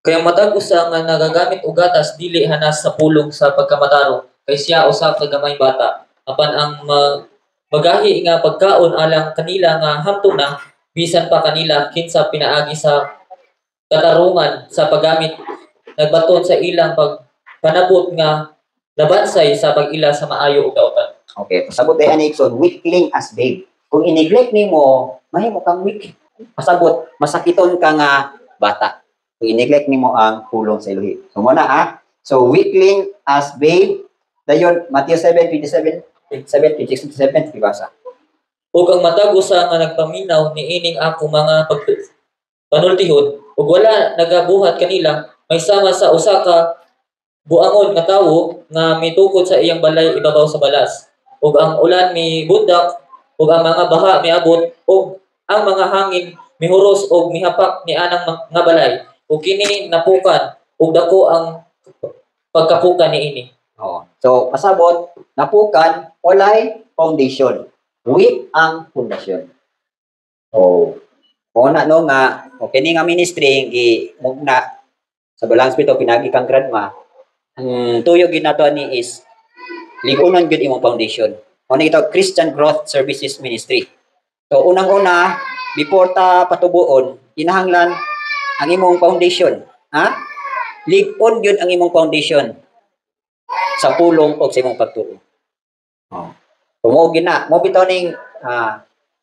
Kaya matag usa nga nagagamit og gatas dili hanas sa pulong sa pagkamataro kay siya usa ka gamay bata apan ang magahi nga pagkaon alang kanila nga hamtong na bisan pa kanila kinsa pinaagi sa katarungan sa paggamit nagbaton sa ilang pagpanabot nga nabansay sa pag-ila sa maayo ug daotan. Okay, pasabot ay Nixon, weakling as babe. Kung i-neglect nimo, mahimo kang weak. Pasabot, masakiton ka nga bata. Kung i-neglect nimo ang pulong sa Elohim. So muna So weakling as babe. Dayon Matthew 7:27, ibasa. Ug ang matag usa nga nagpaminaw niining ako mga panultihon ug wala nagabuhat kanila may sama sa usa ka buangon nga tawo nga mitukod sa iyang balay ibabaw sa balas ug ang ulan mibudak ug ang mga baha miabot ug ang mga hangin mihuros ug mihapak ni anang nga balay ug kini napukan ug dako ang pagkapukan niini. Oh. So pasabot napukan walay foundation. Weak ang pundasyon. Oh. Una no nga okay ni nga ministry mugna sa Balance Spirito pinagi kang gradma. Ang tuyog gid nato ni is ligunon gid imong foundation. Ano ito Christian Growth Services Ministry. So unang-una before ta patubuon kinahanglan ang imong foundation, Lig-on gyud ang imong foundation sa pulong o sa imong pagtuo. Oh. Tumo gina, mo bitaw ning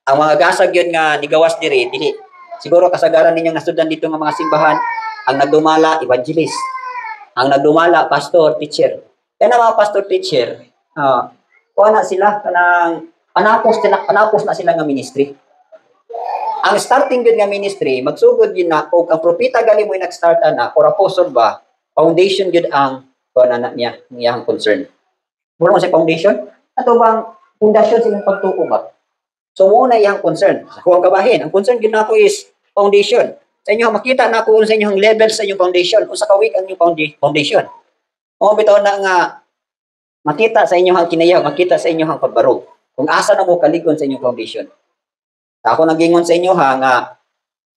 ang mga gasag yun nga nigawas diri dili siguro kasagaran ninyong nasudan dito nga mga simbahan ang nagdumala evangelist, ang nagdumala pastor teacher. Kaya na mga pastor teacher kuha na sila kanang panapos na sila nga ministry. Ang starting gyud nga ministry magsugod gyud na og ang propeta gali mo nag-start na or apostle ba foundation gyud ang kuana niya iyang concern. Mura mo sa foundation ato bang pundasyon silang pagtuo ba? So muna iyang concern. Sa kuwang kabahin, ang concern gyud nako is foundation. sa inyo makita na kung sa inyong level sa inyong foundation, kung sa kawik ang inyong foundation. O bitaw na nga makita sa inyong kinayang, makita sa inyong pagbarog. Kung asa na mo kaligon sa inyong foundation. Ako nagingon sa inyo ha nga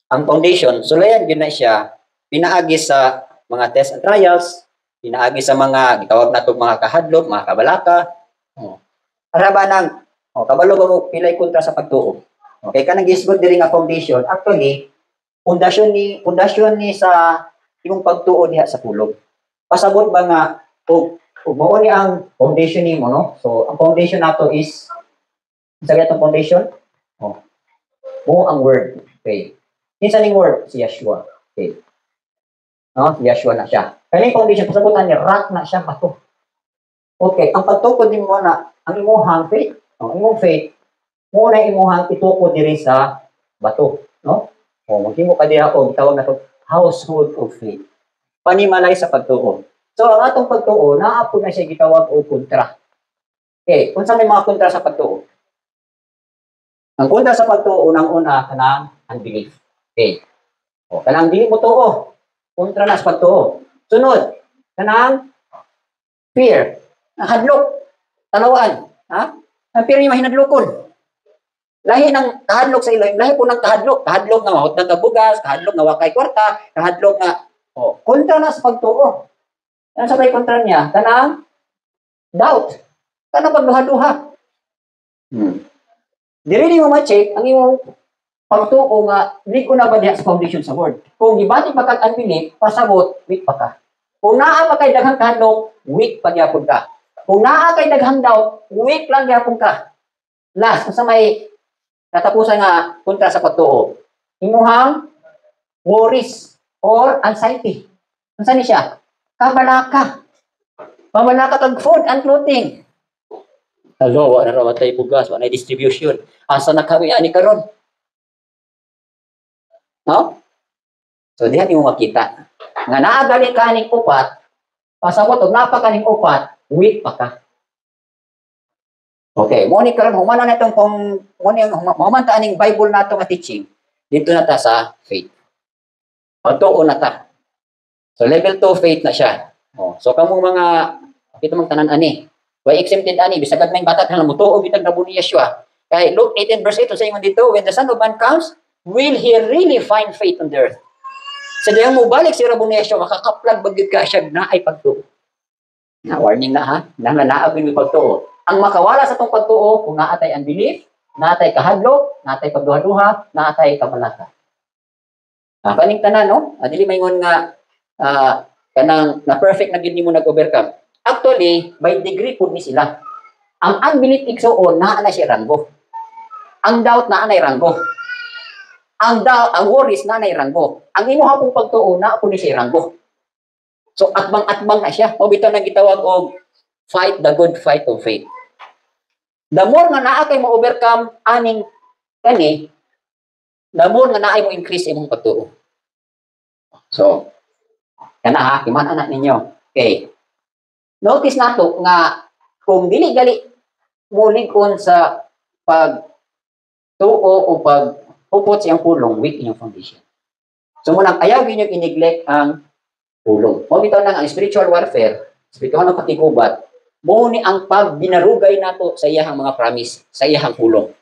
ang foundation, sulayan gyud na siya pinaagi sa mga test and trials, pinaagi sa mga gitawag nato mga kahadlok, mga kabalaka. Para ba nang kabalo mo pilay kontra sa pagtuo. Okay, kanang gisgod diri nga foundation, actually pundasyon ni sa imong pagtuo diha sa pulong. Pasabot ba nga og mao ni ang foundation nimo, no? So ang foundation nato is sa gatong foundation, mo ang word. Okay. Kinsa ning word? Si Yeshua. Okay. No, si Yeshua na siya. Kani foundation pasabotan ni rock na siya bato. Okay, ang pagtukod nimo na ang imong faith, ang imong faith mo na imong itukod diri sa bato, no? O maghimo ka diha og tawag na household of faith. Panimalay sa pagtuo. So ang atong pagtuo naa po na siya gitawag og kontra. Okay, unsa may mga kontra sa pagtuo? Ang kontra sa pagtuo unang-una kanang unbelief. Okay. O kanang dili mo tuo. Kontra na sa pagtuo. Sunod, kanang fear. Hadlok. Talawaan. Ha? Ang fear niya mahinadlokon. Lahi ng kahadlok sa ilalim, lahi po ng kahadlok. Kahadlok nga mahot ng kabugas, kahadlok nga wakay kwarta, kahadlok nga, kontra na sa pagtuo. Ano sabay kontra niya? Kanang doubt. Kanang pagduha-duha. Diri ni mo ma-check ang imong pagtuo nga, di ko na ba diha sa foundation sa word. Kung gibati pa kag unbelief, pasabot, weak pa ka. Kung naa pa kay daghang kahadlok, weak pa gyapon ka. Kung naa kay daghang doubt, weak lang gyapon ka. Last, sa may katapusan nga kontra sa pagtuo. Imuhang worries or anxiety. Unsa ni siya? Kabalaka. Kabalaka kag food and clothing. Hello, wala na matay bugas, wala na distribution. Asa na kami ani karon? No? So diha nimo makita. Nga naa gali kaning upat, pasabot og napakaning upat, weak pa ka. Okay, mo ni karon humana na itong kung humanta aning Bible nato nga teaching. Dito na ta sa faith. Pagtuo na ta. So level 2 faith na siya. So kamong mga kita mong tanan ani. Why exempted ani bisagad may batat nga mutuo bitag nabo ni Yeshua. Kay Luke 18 verse 8 sa ingon dito, when the Son of Man comes, will he really find faith on the earth? Sa diyang mo balik si Rabo ni Yeshua, makakaplag bagid ka siya na ay pagtuo. Na warning na ha, naag ni pagtuo. Ang makawala sa itong pagtuo, kung naatay unbelief, naatay kahadlok, naatay pagduha-duha, naatay kabalaka. Kaning tanan, no? Dili maingon nga, kanang na perfect na gid nimo nag-overcome. Actually, by degree po ni sila. Ang unbelief igsoon, naa na siya ranggo. Ang doubt, naa na ranggo. Ang worries, naa na ranggo. Ang imo hapong pagtuo, naa po ni siya ranggo. So, atbang-atbang na siya. O bitaw na gitawag og fight the good fight of faith. The more nga naa kay mo overcome aning kani, the more nga naay mo increase imong pagtuo. So, kana ha, kiman anak ninyo. Okay. Notice nato nga kung dili gali mulig-on sa pagtuo o pagpupot sa iyang pulong, weak inyong foundation. So, munang ayaw ninyo i-neglect ang pulong. Mo bitaw na ang spiritual warfare, spiritual na patigubat, mo ni ang pagbinarugay nato sa iyahang mga promise, sa iyahang pulong.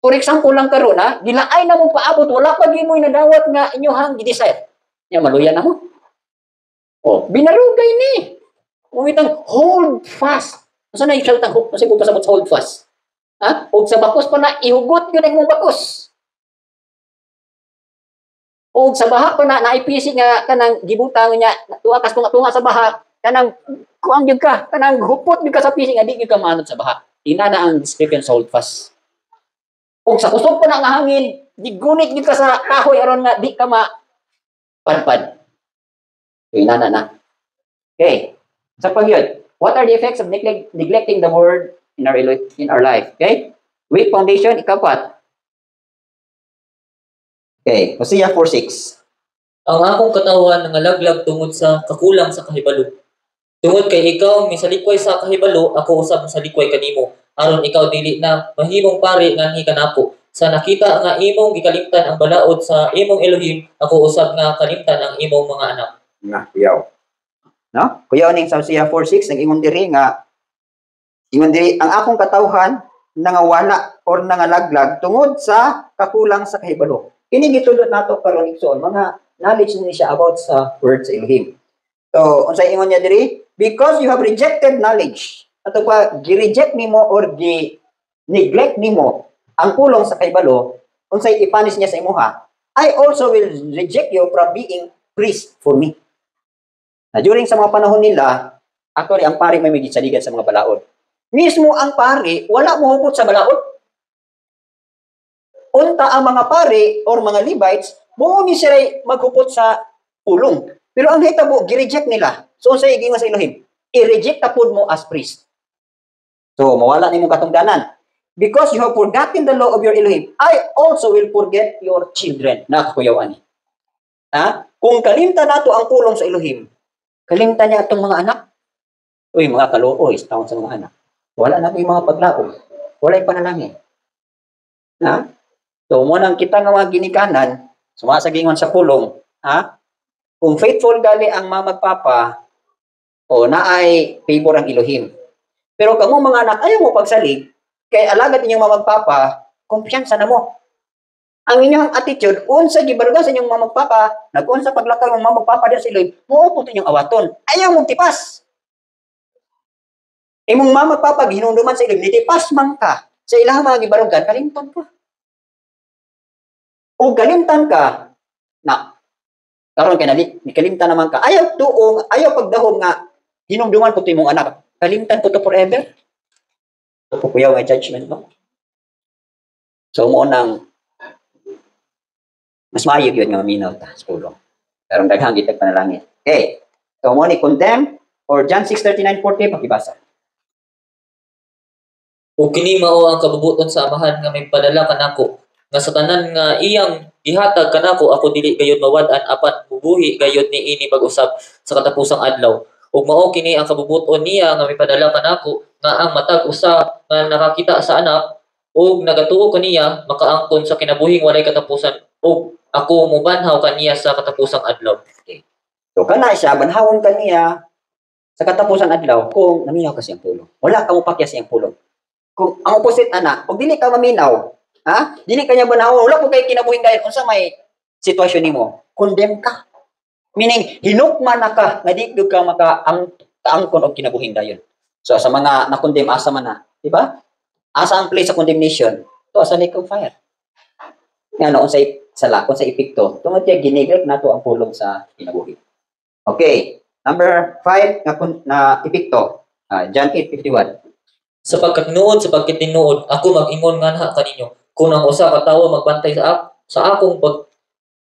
For example lang karon ha, gilaay na mong paabot, wala pa gimoy nadawat nga inyohang gi-desire. Nya maluya na mo. Binarugay ni. Umitang hold fast. Asa na yung tang kasi kung pasabot sa hold fast. Ha? Og sa bakos pa na ihugot gyud ang imong bakos. Og sa baha pa na naipisi nga kanang gibutang niya tuwa kas tunga sa baha kanang kuang gyud ka kanang hupot gyud ka sa pising adi gyud ka manod sa baha. Ina na ang description sa hold fast. Og sa kusog pa na nga hangin, digunit gyud ka sa kahoy aron nga di ka ma padpad. Ina na. Okay. Sa pagyud, what are the effects of neglecting the word in our life? Okay? Weak foundation, ikapat. Okay, Hosea 4:6. Ang akong katawan nangalaglag tungod sa kakulang sa kahibalo. Tungod kay ikaw misalikway sa kahibalo, ako usab misalikway kanimo. Aron ikaw dili na mahimong pari nganhi kanako sa nakita nga imong gikalimtan ang balaod sa imong Elohim, ako usab nga kalimtan ang imong mga anak. Nga, kuyaw. No? Kuyaw ning sa Hosea 4:6 nag-ingon diri nga ingon diri ang akong katawhan nangawala or nangalaglag tungod sa kakulang sa kahibalo. Kini gitudot nato karon igsoon mga knowledge ni siya about sa word sa Elohim. So, unsay ingon niya diri? Because you have rejected knowledge. Ato pa gi-reject nimo or gi-neglect nimo ang pulong sa kahibalo, unsay ipanis niya sa imuha, I also will reject you from being priest for me. Na during sa mga panahon nila, actually ang pari may saligan sa mga balaod. Mismo ang pari, wala mo hupot sa balaod. Unta ang mga pari or mga Levites, buo ni sila maghupot sa pulong. Pero ang hitabo, gi-reject nila. So, unsay igingon sa Elohim? I-reject tapod mo as priest. So, mawala ni mong katungdanan. Because you have forgotten the law of your Elohim, I also will forget your children. Nakakuyawan ni. Ha? Kung kalimtan nato ang pulong sa Elohim, kalimtan niya itong mga anak. Uy, mga kalooy, taon sa mga anak. Wala na yung mga paglaom. Wala yung panalangin. Ha? So, munang kita nga mga ginikanan, sumasagingon sa pulong, ha? Kung faithful gali ang mamagpapa, o naay favor ang Elohim. Pero kamo mga anak, ayaw mo pagsalig, kay alagad inyong mamagpapa, kumpiyansa na mo. Ang inyong attitude, unsa gibarugan sa inyong mamagpapa, nag-unsa paglakaw ng mamagpapa din sa Elohim, muupot inyong awaton. Ayaw mong tipas. Imong mamagpapa, hinunduman sa Elohim, nitipas man ka. Sa ilang mga gibarugan, kalimtan ka. O kalimtan ka, na, karon kay nikalimtan naman ka, ayaw tuong, ayaw pagdahom nga, hinumduman po ito mong anak, kalimtan po ito forever. Ito po kuyaw nga judgment, no? So, mo nang, mas maayog yun nga maminaw ta sa pulong. Pero daghang gitag panalangin. Okay. So, mo ni condemn, or John 6:39-40, pakibasa. Ug kini mao ang kabubuton sa amahan nga may padala kanako, nga sa tanan nga iyang gihatag kanako ako dili gayud mawad-an apan bubuhi gayud niini pag-usab sa katapusang adlaw. Ug mao kini ang kabubuton niya nga may padala kanako nga ang matag usa nga nakakita sa anak ug nagatuo kaniya makaangkon sa kinabuhing walay katapusan ug ako mobanhaw kaniya sa katapusang adlaw. Okay. So, kana siya, banhawon kaniya sa katapusang adlaw kung naminaw ka siyang pulong. Wala ka mo pakya siyang pulong. Kung ang opposite ana, kung dili ka maminaw, ha? Dili ka niya banhawon, wala po kay kinabuhing dayon unsa may sitwasyon nimo, condemn ka. Meaning hinukman na ka nga di gyud ka makaangkon og kinabuhing dayon. So sa mga na-condemn asa man na, di ba? Asa ang place sa condemnation? To sa lake of fire. Ngano unsay sala, unsay epekto? Tungod kay gineglect nato ang pulong sa kinabuhi. Okay, number 5 na epekto. John 8:51. Sapagkat sa pagkitinuod ako mag-ingon nganha kaninyo kung ang usa ka tawo magbantay sa akong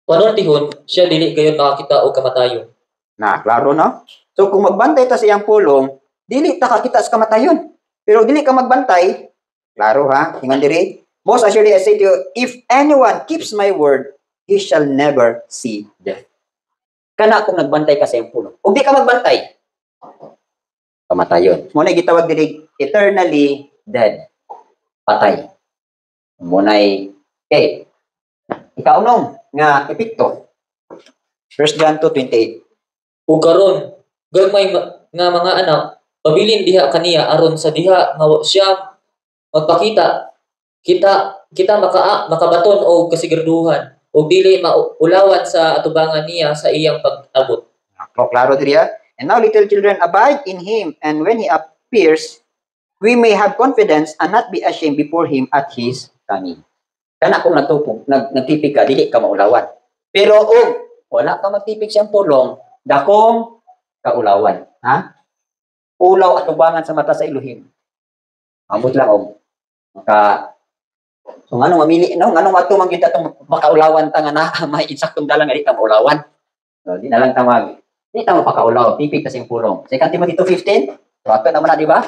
panultihon siya dili gayon makakita og kamatayon. Na, klaro no? So kung magbantay ta sa iyang pulong, dili ta kakita sa kamatayon. Pero dili ka magbantay, klaro ha? Ingon diri, most assuredly I say to you, if anyone keeps my word, he shall never see death. Kana kung nagbantay ka sa iyang pulong. Ug di ka magbantay, kamatayon. Mo na gitawag diri eternally dead. Patay. Mo na okay. Ikaunom nga epekto. 1 John 2:28. Ug karon gagmay nga mga anak pabilin diha kaniya aron sa diha nga siya magpakita kita makabaton og kasiguraduhan ug dili maulawan sa atubangan niya sa iyang pag-abot. Klaro diri ha. And now little children abide in him, and when he appears, we may have confidence and not be ashamed before him at his coming. Kana kung nagtipik ka, dili ka maulawan. Pero wala ka magtipik siyang pulong, dakong kaulawan. Ha? Ulaw at ubangan sa mata sa Elohim. Ambot lang so nganong mamili no nganong ato man kita tong makaulawan ta nga na may insaktong dalang nga di ka maulawan. So di na lang tawag. Di ta mapakaulaw, tipik kasi yung pulong. 2 Timothy 2:15. So ato naman na di ba?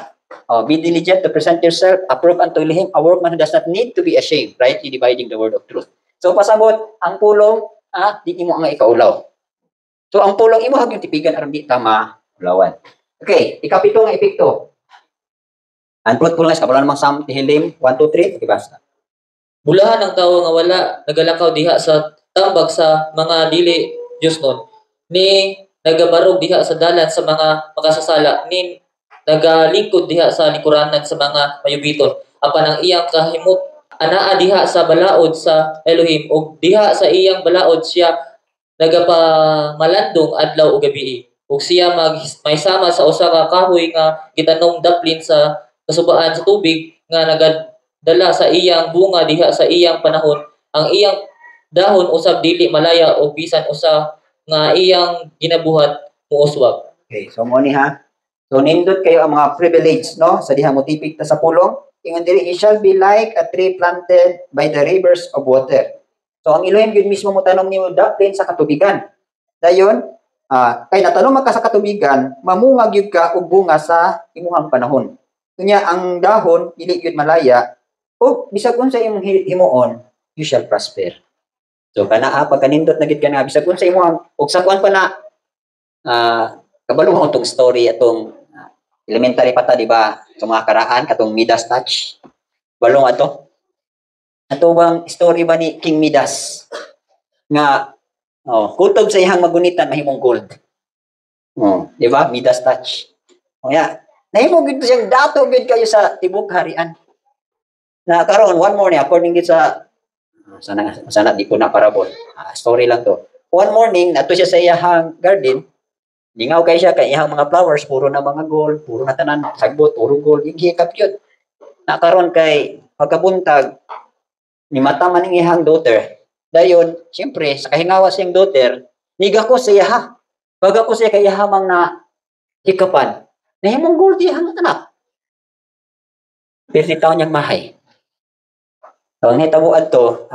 Be diligent to present yourself approved unto Elohim, a workman who does not need to be ashamed, rightly dividing the word of truth. So pasabot ang pulong, di mo nga ikaulaw. So ang pulong imo hagyong tipigan aron di ta maulawan. Okay, ikapito nga epekto. Ang fruitfulness, kabalo namang Psalm Tehillim 1-3, pakibasa. Bulahan ang tawo nga wala nagalakaw diha sa tambag sa mga dili Dios nun. Ni nagabarog diha sa dalan sa mga makasasala, ni nagalingkod diha sa likuranan sa mga mayubiton. Apan ang iyang kahimot anaa diha sa balaod sa Elohim ug diha sa iyang balaod siya nagapamalandong adlaw ug gabi. Ug siya mahisama sa usa ka kahoy nga gitanong daplin sa kasubaan sa tubig nga nagadala sa iyang bunga diha sa iyang panahon. Ang iyang dahon usab dili malaya o bisan usa nga iyang ginabuhat muuswag. Okay, so mo ni ha. So nindot kayo ang mga privilege, no? Sa diha mo tipik ta sa pulong. Ingon diri, it shall be like a tree planted by the rivers of water. So ang Elohim yun mismo mo tanong nimo daplin sa katubigan. Dayon, kay natanong ka sa katubigan, mamungag yun ka og bunga sa imuhang panahon. Kunya ang dahon dili gyud malaya o bisag unsa imong himuon, you shall prosper. So kana pagkanindot na gid kana bisag unsa imong og sa kuan pa na kabalo mo tong story atong elementary pa ta di ba sa mga karaan katong Midas touch. Balong ato. Ato bang story ba ni King Midas nga kutob sa iyang magunitan mahimong gold. Di ba? Midas touch. Ya, nahimong gid siyang dato gid kayo sa tibok harian. Na karon one morning according gid sa sana di ko na parabol. Story lang to. One morning nato siya sa iyang garden. Lingaw kay siya kay iyang mga flowers puro na mga gold, puro na tanan sagbot, puro gold. Igikap yun. Na karon kay pagkabuntag ni mata man ning iyang daughter. Dayon, siyempre sa kahingawa siyang daughter, niga ko sa iya. Pag ako siya kay hamang na hikapan. Nahimong gold iyang anak. 30 taon niyang mahay. So, ang nitabuan to,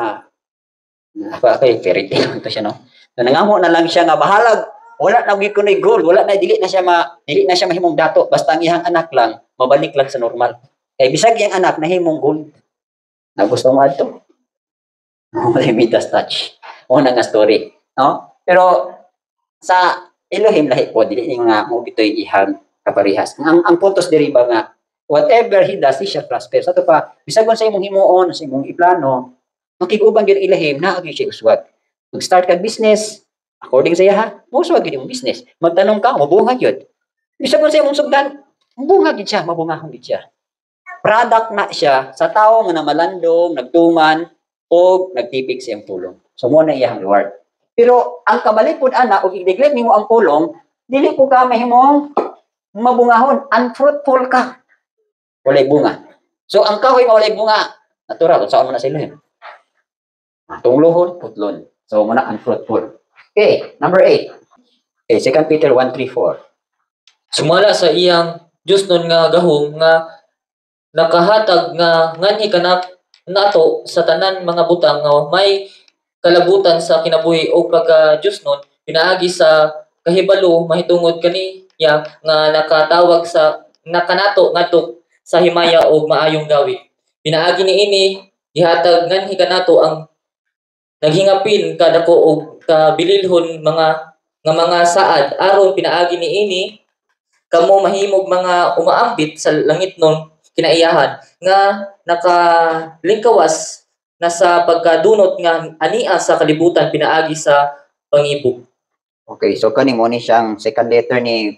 okay, fairy tale to siya, no? So, nangamo na lang siya nga bahalag. Wala na gid kunoy gold, wala na dili na siya mahimong dato basta ang iyang anak lang mabalik lang sa normal. Kay bisag iyang anak nahimong gold. Nagusto mo adto? Midas touch. Una nga story, no? Pero sa Elohim lahi po dili nga mo bitoy ihang kaparehas. Ang puntos diri ba nga whatever he does, he shall prosper. Sa to pa, bisag sa imong himuon, sa imong iplano, makig-uban gyud Elohim na agi siya uswag. Mag-start kag business, according sa iya, uswag gyud imong business. Magtanong ka, mabungag gyud. Bisag sa imong sugdan, mabungag gyud siya, mabungahon gyud siya. Product na siya sa tawo nga namalandong, nagtuman, o nagtipik sa iyang pulong. So, mo na iyang reward. Pero, ang kamalipod, ana, o i-neglect mo ang pulong, dili po ka mahimong mabungahon. Unfruitful ka. Walay bunga. So, ang kahoy nga walay bunga, natural, saan mo na sila yun? Tunglohon, putlon. So, muna unfruitful. Okay, number 8. Okay, 2 Peter 1:3-4. Sumala sa iyang Dios nun nga gahom nga nakahatag nga nganhi kanak nato sa tanan mga butang nga may kalabutan sa kinabuhi o pagka Dios nun pinaagi sa kahibalo mahitungod kaniya nga nakatawag sa nakanato ngadto sa himaya o maayong gawi. Pinaagi niini gihatag nganhi kanato ang naghingapin kadako og kabililhon mga saad aron pinaagi niini kamo mahimog mga umaambit sa langit nun kinaiyahan nga nakalingkawas na sa pagkadunot nga ania sa kalibutan pinaagi sa pangibog. Okay, so kani mo ni siyang second letter ni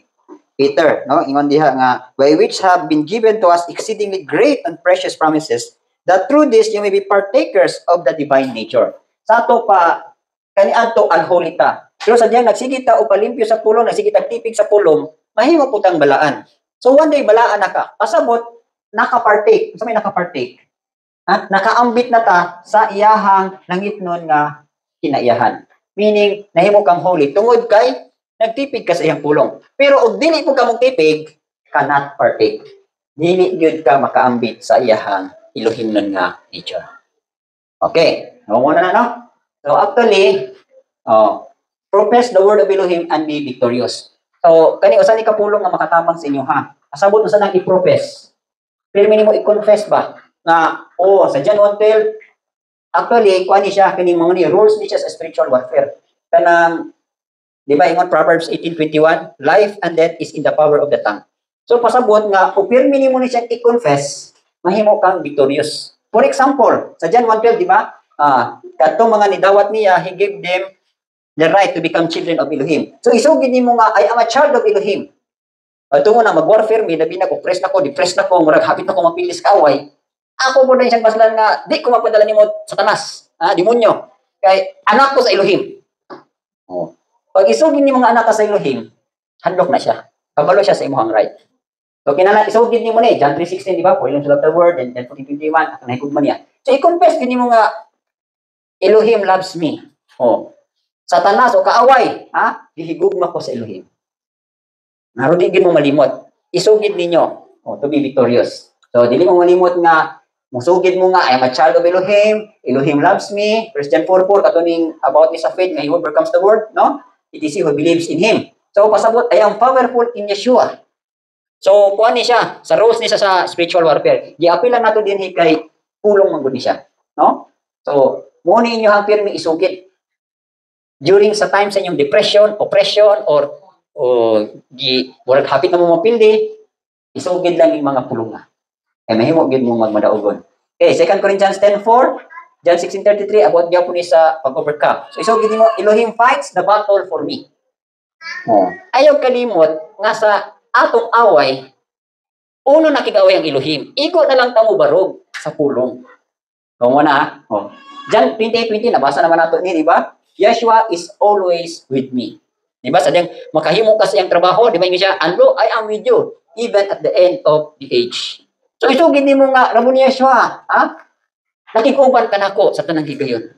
Peter, no? Ingon diha nga, by which have been given to us exceedingly great and precious promises, that through this you may be partakers of the divine nature. Sa ato pa, kani adto unholy ta. Pero sa diyang nagsigita o palimpyo sa pulong, nagsigita tipik sa pulong, mahimo putang balaan. So one day balaan na ka. Pasabot, nakapartake. Sa may nakapartake? Nakaambit na ta sa iyahang langit nun nga kinaiyahan. Meaning, nahimo kang holy. Tungod kay, nagtipig ka sa iyang pulong. Pero, og dili po ka magtipig, cannot partake. Dili yun ka makaambit sa iyahang Elohim nun nga nature. Okay. Muna na, no? So, actually, profess the word of Elohim and be victorious. So, kani usan ni kapulong nga makatabang sa inyo, ha? Asabot usan nang i-profess. Pero minimo i-confess ba? Na, sa John 1:12, actually, kuha ni siya, kaning mga ni rules ni siya sa spiritual warfare. Kanang, di ba, ingon Proverbs 18:21, life and death is in the power of the tongue. So, pasabot nga, kung pirmi mo ni siya i-confess, mahimo kang victorious. For example, sa John 1:12, di ba? Katong mga nidawat niya, he gave them the right to become children of Elohim. So isugid nimo nga, I am a child of Elohim. Tungo na mag-warfare mi, labi na ko, depressed na ko, murag hapit na ko mapilis kaaway. Ako po na siyang baslan nga, di ko mapadala nimo Satanas, demonyo. Kay anak ko sa Elohim. Oh. Pag isugid nimo nga anak ka sa Elohim, handok na siya. Kabalo siya sa imong right. So kinala isugid nimo ni John 3:16, di ba? For you love the word, and then 14:21, ang nahigugman niya. So i-confess din nimo nga Elohim loves me. Oh. Satanas o kaaway, gihigugma ko sa Elohim. Naroon di mo malimot. Isugid ninyo, to be victorious. So, dili mo malimot nga, musugid mo nga, I am a child of Elohim, Elohim loves me, 1 John 4:4, katuning about this of faith, nga he who overcomes the world, no? It is he who believes in him. So, pasabot, I am powerful in Yeshua. So, kuha ni siya, sa rules niya sa spiritual warfare, gi-appeal lang nato din kay pulong manggod ni siya. No? So, muna inyo ang pirmi isugid. During sa time sa inyong depression, oppression, or murag hapit na mo mapildi, isugid lang yung mga pulong nga. Kaya mahimo gid mo magmadaugon. Okay, 2 Corinthians 10:4, John 16:33, about gyapon ni sa pag-overcome. So isugid mo, Elohim fights the battle for me. Ayaw kalimot nga sa atong away, uno nakig-away ang Elohim. Igo na lang tamo barog sa pulong. So muna John 28:20, nabasa naman nato ni, di ba? Yeshua is always with me. Di ba? Sa diyang makahimo ka sa iyang trabaho, di ba yung siya, and lo, I am with you, even at the end of the age. So isugid nimo nga, Ramon Yeshua, nakikuban ka nako sa tanang higayon.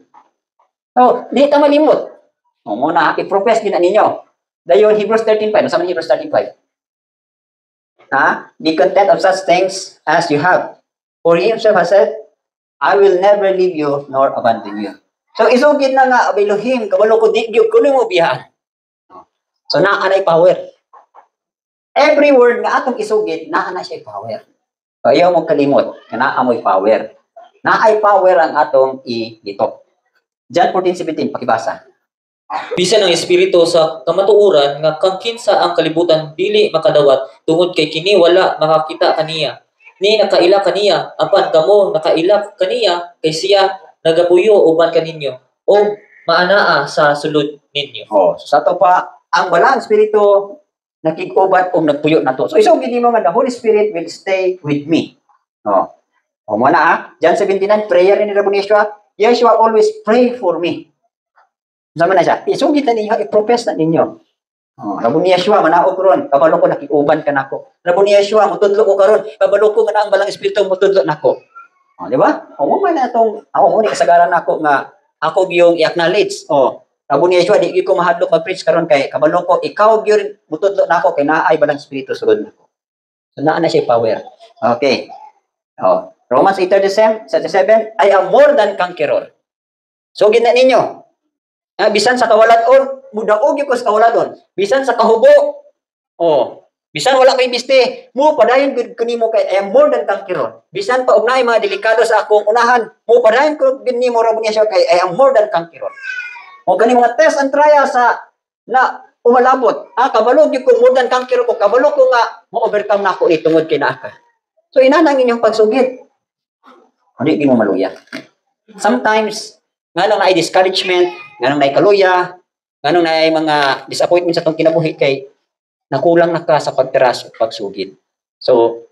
So, di ta malimot. Muna, i-profess din na ninyo. Dayon, Hebrews 13:5, nasa man Hebrews 13:5. Be content of such things as you have. For he himself has said, I will never leave you nor abandon you. So isugid na nga, Elohim, kabalo ko di gyud kuno mo biya. So naa na power. Every word nga atong isugid, naa na siya power. So ayaw mo kalimot, naa mo'y power. Naay power ang atong i-litok. John 14:17, pakibasa. Bisan ang espiritu sa kamatuoran nga kang kinsa ang kalibutan dili makadawat tungod kay kini wala makakita kaniya. Ni nakaila kaniya, apan kamo nakaila kaniya kay siya nagapuyo uban kaninyo o maanaa sa sulod ninyo. So sa to pa ang walang espiritu nakig-uban o nagpuyo nato. So isugid nimo nga the Holy Spirit will stay with me. Muna John 17:9, prayer ni Ramon Yeshua, Yeshua always pray for me. Sama na siya. Isugid na ninyo, i-profess na ninyo. Ramon Yeshua, manaog ron, kabalo ko nakiuban ka nako. Ramon Yeshua, mutudlo ko karon, kabalo ko nga ang balang espiritu mutudlo nako. Di ba? Mo man atong mo ni kasagaran nako nga ako gyung i-acknowledge. Ramon Yeshua, di ko mahadlok mag-preach karon kay kabalo ko ikaw gyud mutudlo nako kay naay balang espiritu sulod nako. So naa na siya power. Okay. Romans 8:37, I am more than conqueror. So gid na ninyo. Bisan sa kawaladon, mudaog ko sa kawaladon. Bisan sa kahubo, bisan wala kay biste, mo padayon gud kanimo kay I am more than conqueror. Bisan pa og naay mga delikado sa akong unahan, mo padayon ko nimo ra niya siya kay I am more than conqueror. O kani mga test and trial sa na umalabot, kabalo gyud ko more than conqueror ko, kabalo ko nga mo overcome na ako ni tungod kay naa ka. So inanang inyong pagsugid. Hindi mo maluya. Sometimes nganong naay discouragement, nganong naay kaluya, nganong naay mga disappointment sa tong kinabuhi kay nakulang na ka sa pagteras o pagsugid. So,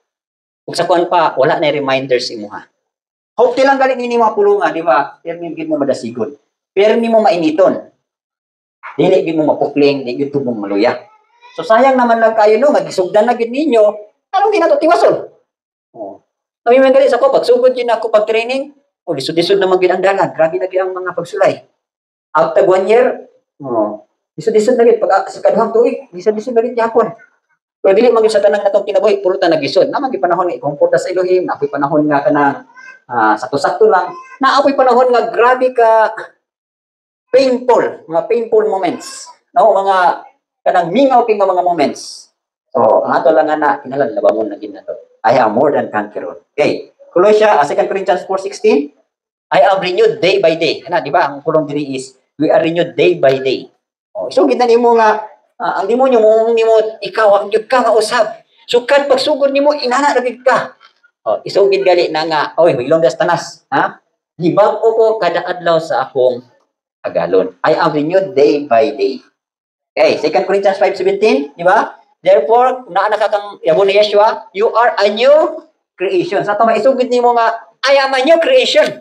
kung sa kuan pa, wala na reminders imuha. Hope lang galing ni mga pulungan, di ba? Pero hindi mo madasigon. Pero hindi mo mainiton. Dili gid mo mapukling, dili gid mo maluya. So sayang naman lang kayo no, magisugdan na gid ninyo, anong di nato tiwason? Kami man gali sa ko pagsugod din ako pag training, lisod-lisod naman gid ang dalan. Grabe na gid ang mga pagsulay. After 1 year, lisod-lisod na gid pag sa kaduhang tuig, lisod-lisod na gid gyapon. Pero dili man sa tanang natong kinabuhi, puro ta nagisod. Naman gid panahon nga i-comfort sa Elohim, apoy panahon nga kanang sakto-sakto lang. Naapoy panahon nga grabe ka mga painful moments. No, mga kanang mingaw king mga moments. So, ang ato lang na kinalan labamon na gid nato. I am more than conqueror. Okay. Colossians 2 Corinthians 4:16, I am renewed day by day. Di ba? Ang kulong diri is we are renewed day by day. So kita nimo nga ang demonyo mo ikaw ang gyud ka nga usab. So kad pagsugod nimo inana ra gid ka. Isugid gali na nga, oy, may das tanas, ha? Gibag-o ko kada adlaw sa akong agalon. I am renewed day by day. Okay, 2 Corinthians 5:17, di ba? Therefore, kung naa kang yabon ni Yeshua, you are a new creation. Sa ito, maisugid nimo nga, I am a new creation.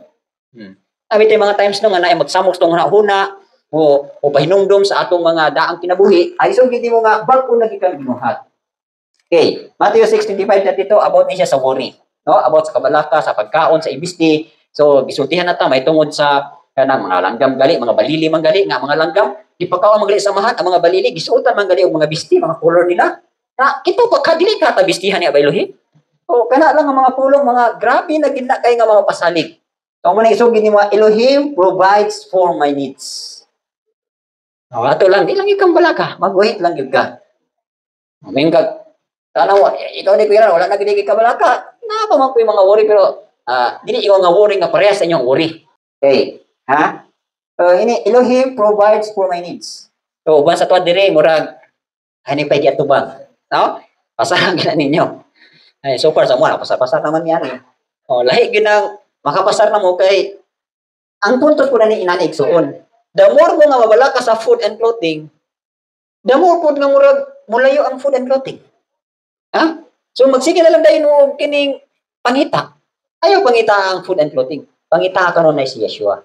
Abi tay mga times no nga naay magsamok tong huna o pahinumdom sa atong mga daang kinabuhi, ay isugid nimo nga bag-o na gikang ginuhat. Okay, Matthew 6:25-32 about ni siya sa worry. No, about sa kabalaka, sa pagkaon, sa ibisti. So, gisultihan na ta may tungod sa kanang mga langgam gali, mga balili man gali nga mga langgam, di pa kaon magali sa mahat ang mga balili, gisuotan man gali og mga bisti, mga color nila. Na kito pa kadili ka ta bistihan ni Abaylohi. O kana lang ang mga pulong, mga grabe na gina kay nga mga pasalig. So, man isugid ni mga Elohim provides for my needs. O, ato lang, di lang ikang balaka, mag-wait lang gyud ka. Mingkag tanaw, ikaw di kuya, wala na gid ka balaka. Na pa man ko yung mga worry pero dili ikaw nga worry nga parehas sa inyong worry. Okay, ha? Ini Elohim provides for my needs. So, uban sa tuwa dire murag ani pa di atubang. No? Pasahan gina ninyo. Ay, so far sa mo na pasar naman yan eh. Lahi gyud nang makapasar na mo kay ang punto ko na ni inani igsuon. The more mo nga mabala ka sa food and clothing, the more pud nga murag mulayo ang food and clothing. Ha? So magsige na lang dayon mo kining pangita. Ayaw pangita ang food and clothing. Pangita ka nun na si Yeshua.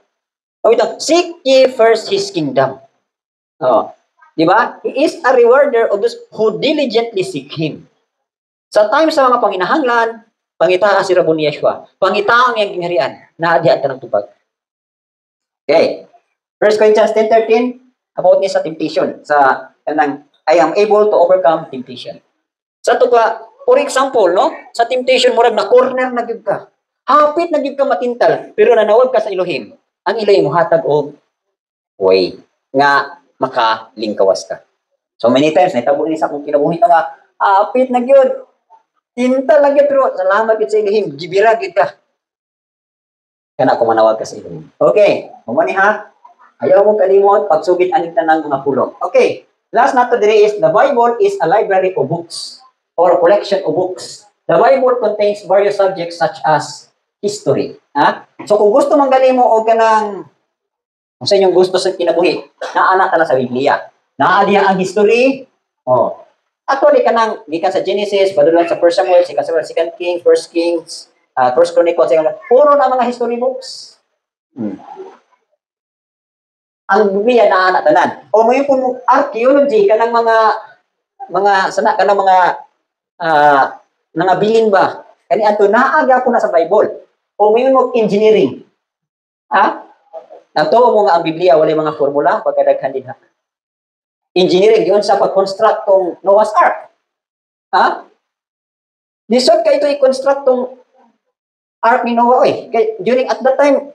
Seek ye first His kingdom. Di ba? He is a rewarder of those who diligently seek Him. Sa time sa mga panginahanglan, pangita si Rabon ni Yeshua. Pangita ang iyang gingharian. Naadian ta ng tubag. Okay. 1 Corinthians 10:13 about ni sa temptation. Sa kanang I am able to overcome temptation. Sa to ka, for example, no? Sa temptation murag na corner na gyud ka. Hapit na gyud ka matintal, pero nanawag ka sa Elohim. Ang Elohim mohatag og way nga makalingkawas ka. So many times nahitabo ni sa akong kinabuhi nga hapit na gyud. Tintal lang gyud pero salamat gyud sa Elohim, gibira gyud ka. Kana ko manawag ka sa Elohim. Okay, mo ni ha. Ayaw mo kalimot pagsugid aning tanang mga pulong. Okay. Last na to dire is the Bible is a library of books or a collection of books. The Bible contains various subjects such as history. Ha? So kung gusto man gali mo og kanang kung sa inyong gusto sa kinabuhi, naana ta na sa Biblia. Naa diha ang history. Actually kanang gikan sa Genesis, padulong sa 1 Samuel, 2 Kings, 1 Kings, 1 Chronicles, puro na mga history books. Ang Biblia naana tanan. O may pun archaeology kanang mga sana kanang mga bilin ba? Kani ato naaga po na sa Bible. O may mo engineering. Ha? Nato mo nga ang Biblia wala mga formula pagkadaghan din ha. Engineering yun sa pag-construct tong Noah's Ark. Ha? Lisod ka ito i-construct tong Ark ni Noah during at that time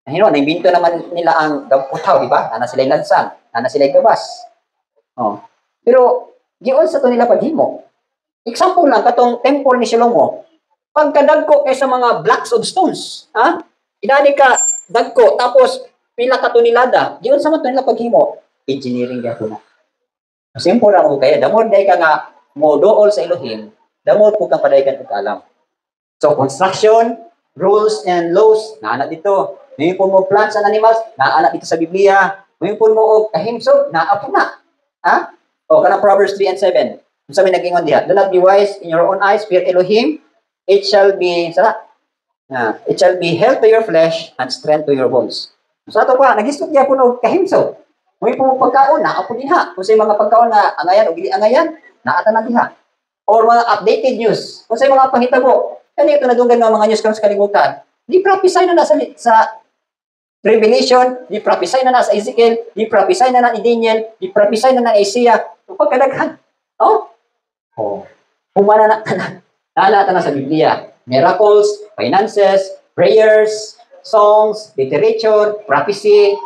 naimbento naman nila ang gabutaw, di ba? Nana sila yung lansan, nana sila yung gabas. Pero, giyon sa to nila paghimo. Example lang, katong temple ni Shalomo, pagkadagko kay sa mga blocks of stones, ha? Idani ka, dagko, tapos, pila ka to nilada, giyon sa to nila paghimo, engineering gato na. Simple lang ko kaya, damod day ka nga, mo dool sa Elohim, damod po kang padaygan og alam. So, construction, rules and laws, naana dito. May po mo plants and animals, naana dito sa Biblia. May po mo og kahimsog, naa po na. Ha? O kana Proverbs 3 and 7. Unsa may nag-ingon diha? Do not be wise in your own eyes, fear Elohim. It shall be health to your flesh and strength to your bones. So ato pa, nag-istot niya po og kahimsog. May po pagkaon, naa po diha. Kung sa mga pagkaon na angayan o dili angayan, naa ta na diha. Or mga updated news. Kung sa mga panghitabo, kani ito nadunggan ng mga news karon sa kalibutan. Di prophesy na sa Revelation, di prophesy na sa Ezekiel, di prophesy na ni Daniel, di prophesy na Isaiah. Pagkadaghan. Humana na sa Biblia. Miracles, finances, prayers, songs, literature, prophecy,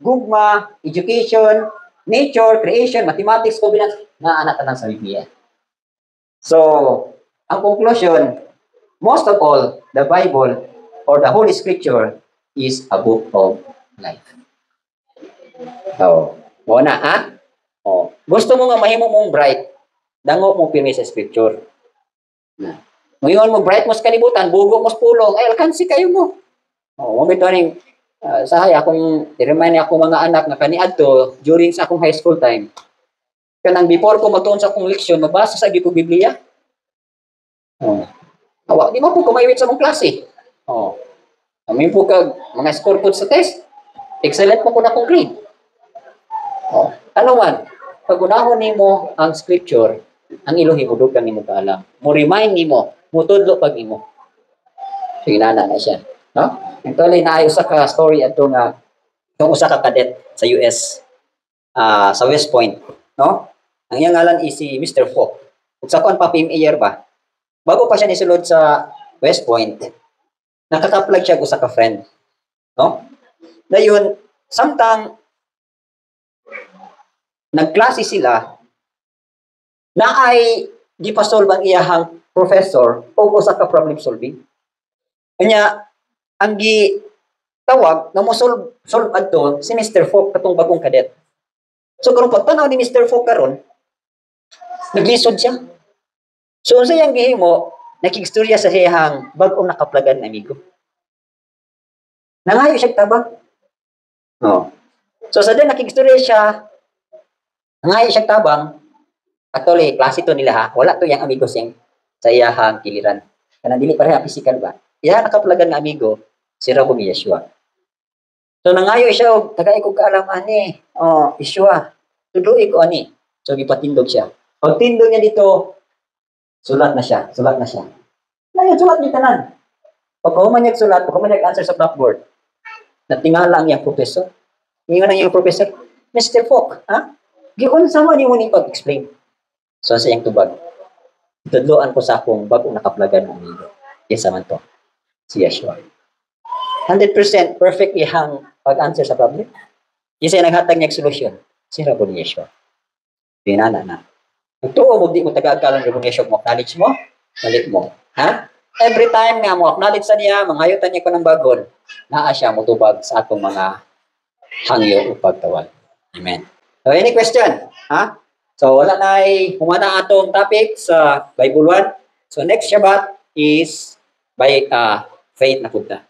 gugma, education, nature, creation, mathematics, combinance, naana ta sa Biblia. So, ang conclusion, most of all, the Bible or the Holy Scripture is a book of life. So, muna ha? Gusto mo nga mahimo mong bright, dango mo pirmi sa Scripture. Ngayon mo, bright mo sa kalibutan, bugo mo sa pulong, ay, alkansi kayo mo. Wamit rin, sahay, akong, i-remind niya akong mga anak na kaniadto, during sa akong high school time, kanang before ko magtuon sa akong leksyon, mabasa sa ko Biblia. Awa, di mo po kumaiwit sa mong klase. Amin po kag mga score po sa test. Excellent po ko na akong grade. Ano man, pag unahon nimo ang scripture, ang ilohi mo dugang nimo kaalam. Mo remind nimo, mo tudlo pag imo. Sige na siya, no? Actually na usa ka story ato nga yung usa ka cadet sa US sa West Point, no? Ang iyang ngalan is si Mr. Falk. Ug sa kuan pa PMA ba? Bago pa siya nisulod sa West Point, nakaka-plug siya usa ka friend, no? Dayon, samtang nagklase sila, na ay gipasolve ang iyahang professor o usa ka problem solving. Kanya, ang tawag na mo solve adto si Mr. Falk katong bagong cadet. So karon pagtanaw ni Mr. Falk karon, naglisod siya. So unsa yang gihimo, nakigstorya sa iyahang bag-ong nakaplagan na amigo. Nangayo siya tabang. So sa din nakigstorya siya, nangayo siya tabang. Actually, klase to nila ha. Wala to yung amigo siyang sa iyahang kiliran. Kanang dili pareha physical ba? Iya nakaplagan nga amigo, si Rabong Yeshua. So nangayo siya og tagay ko kaalam ani. Yeshua. Tuduy ko ani. So gipatindog siya. Pag tindog niya dito, sulat na siya. Ngayon, sulat niya tanan. Pag human niya sulat, pag human niya answer sa blackboard, natingala ang iyang professor. Ingon ang iyang professor, Mr. Falk, ha? Giun sama ni mo ni pag-explain. So, sa iyang tubag, tudloan ko sa akong bagong nakaplagan ng amigo. Yes, naman to. Si Yeshua. 100% perfect iyang pag-answer sa problem. Yes, ay naghatag niya solusyon. Si Rabon Yeshua. Pinana na. Ito, huwag di mo taga-agalan Rabon Yeshua mo. Acknowledge mo, balik mo. Ha? Every time nga mo acknowledge sa niya, manghayutan niya ko ng bagon, naa siya mutubag sa atong mga hangyo o pagtawag. Amen. So, any question? Ha? So, wala na ay humana atong topic sa Bible 1. So, next Shabbat is by faith na punta.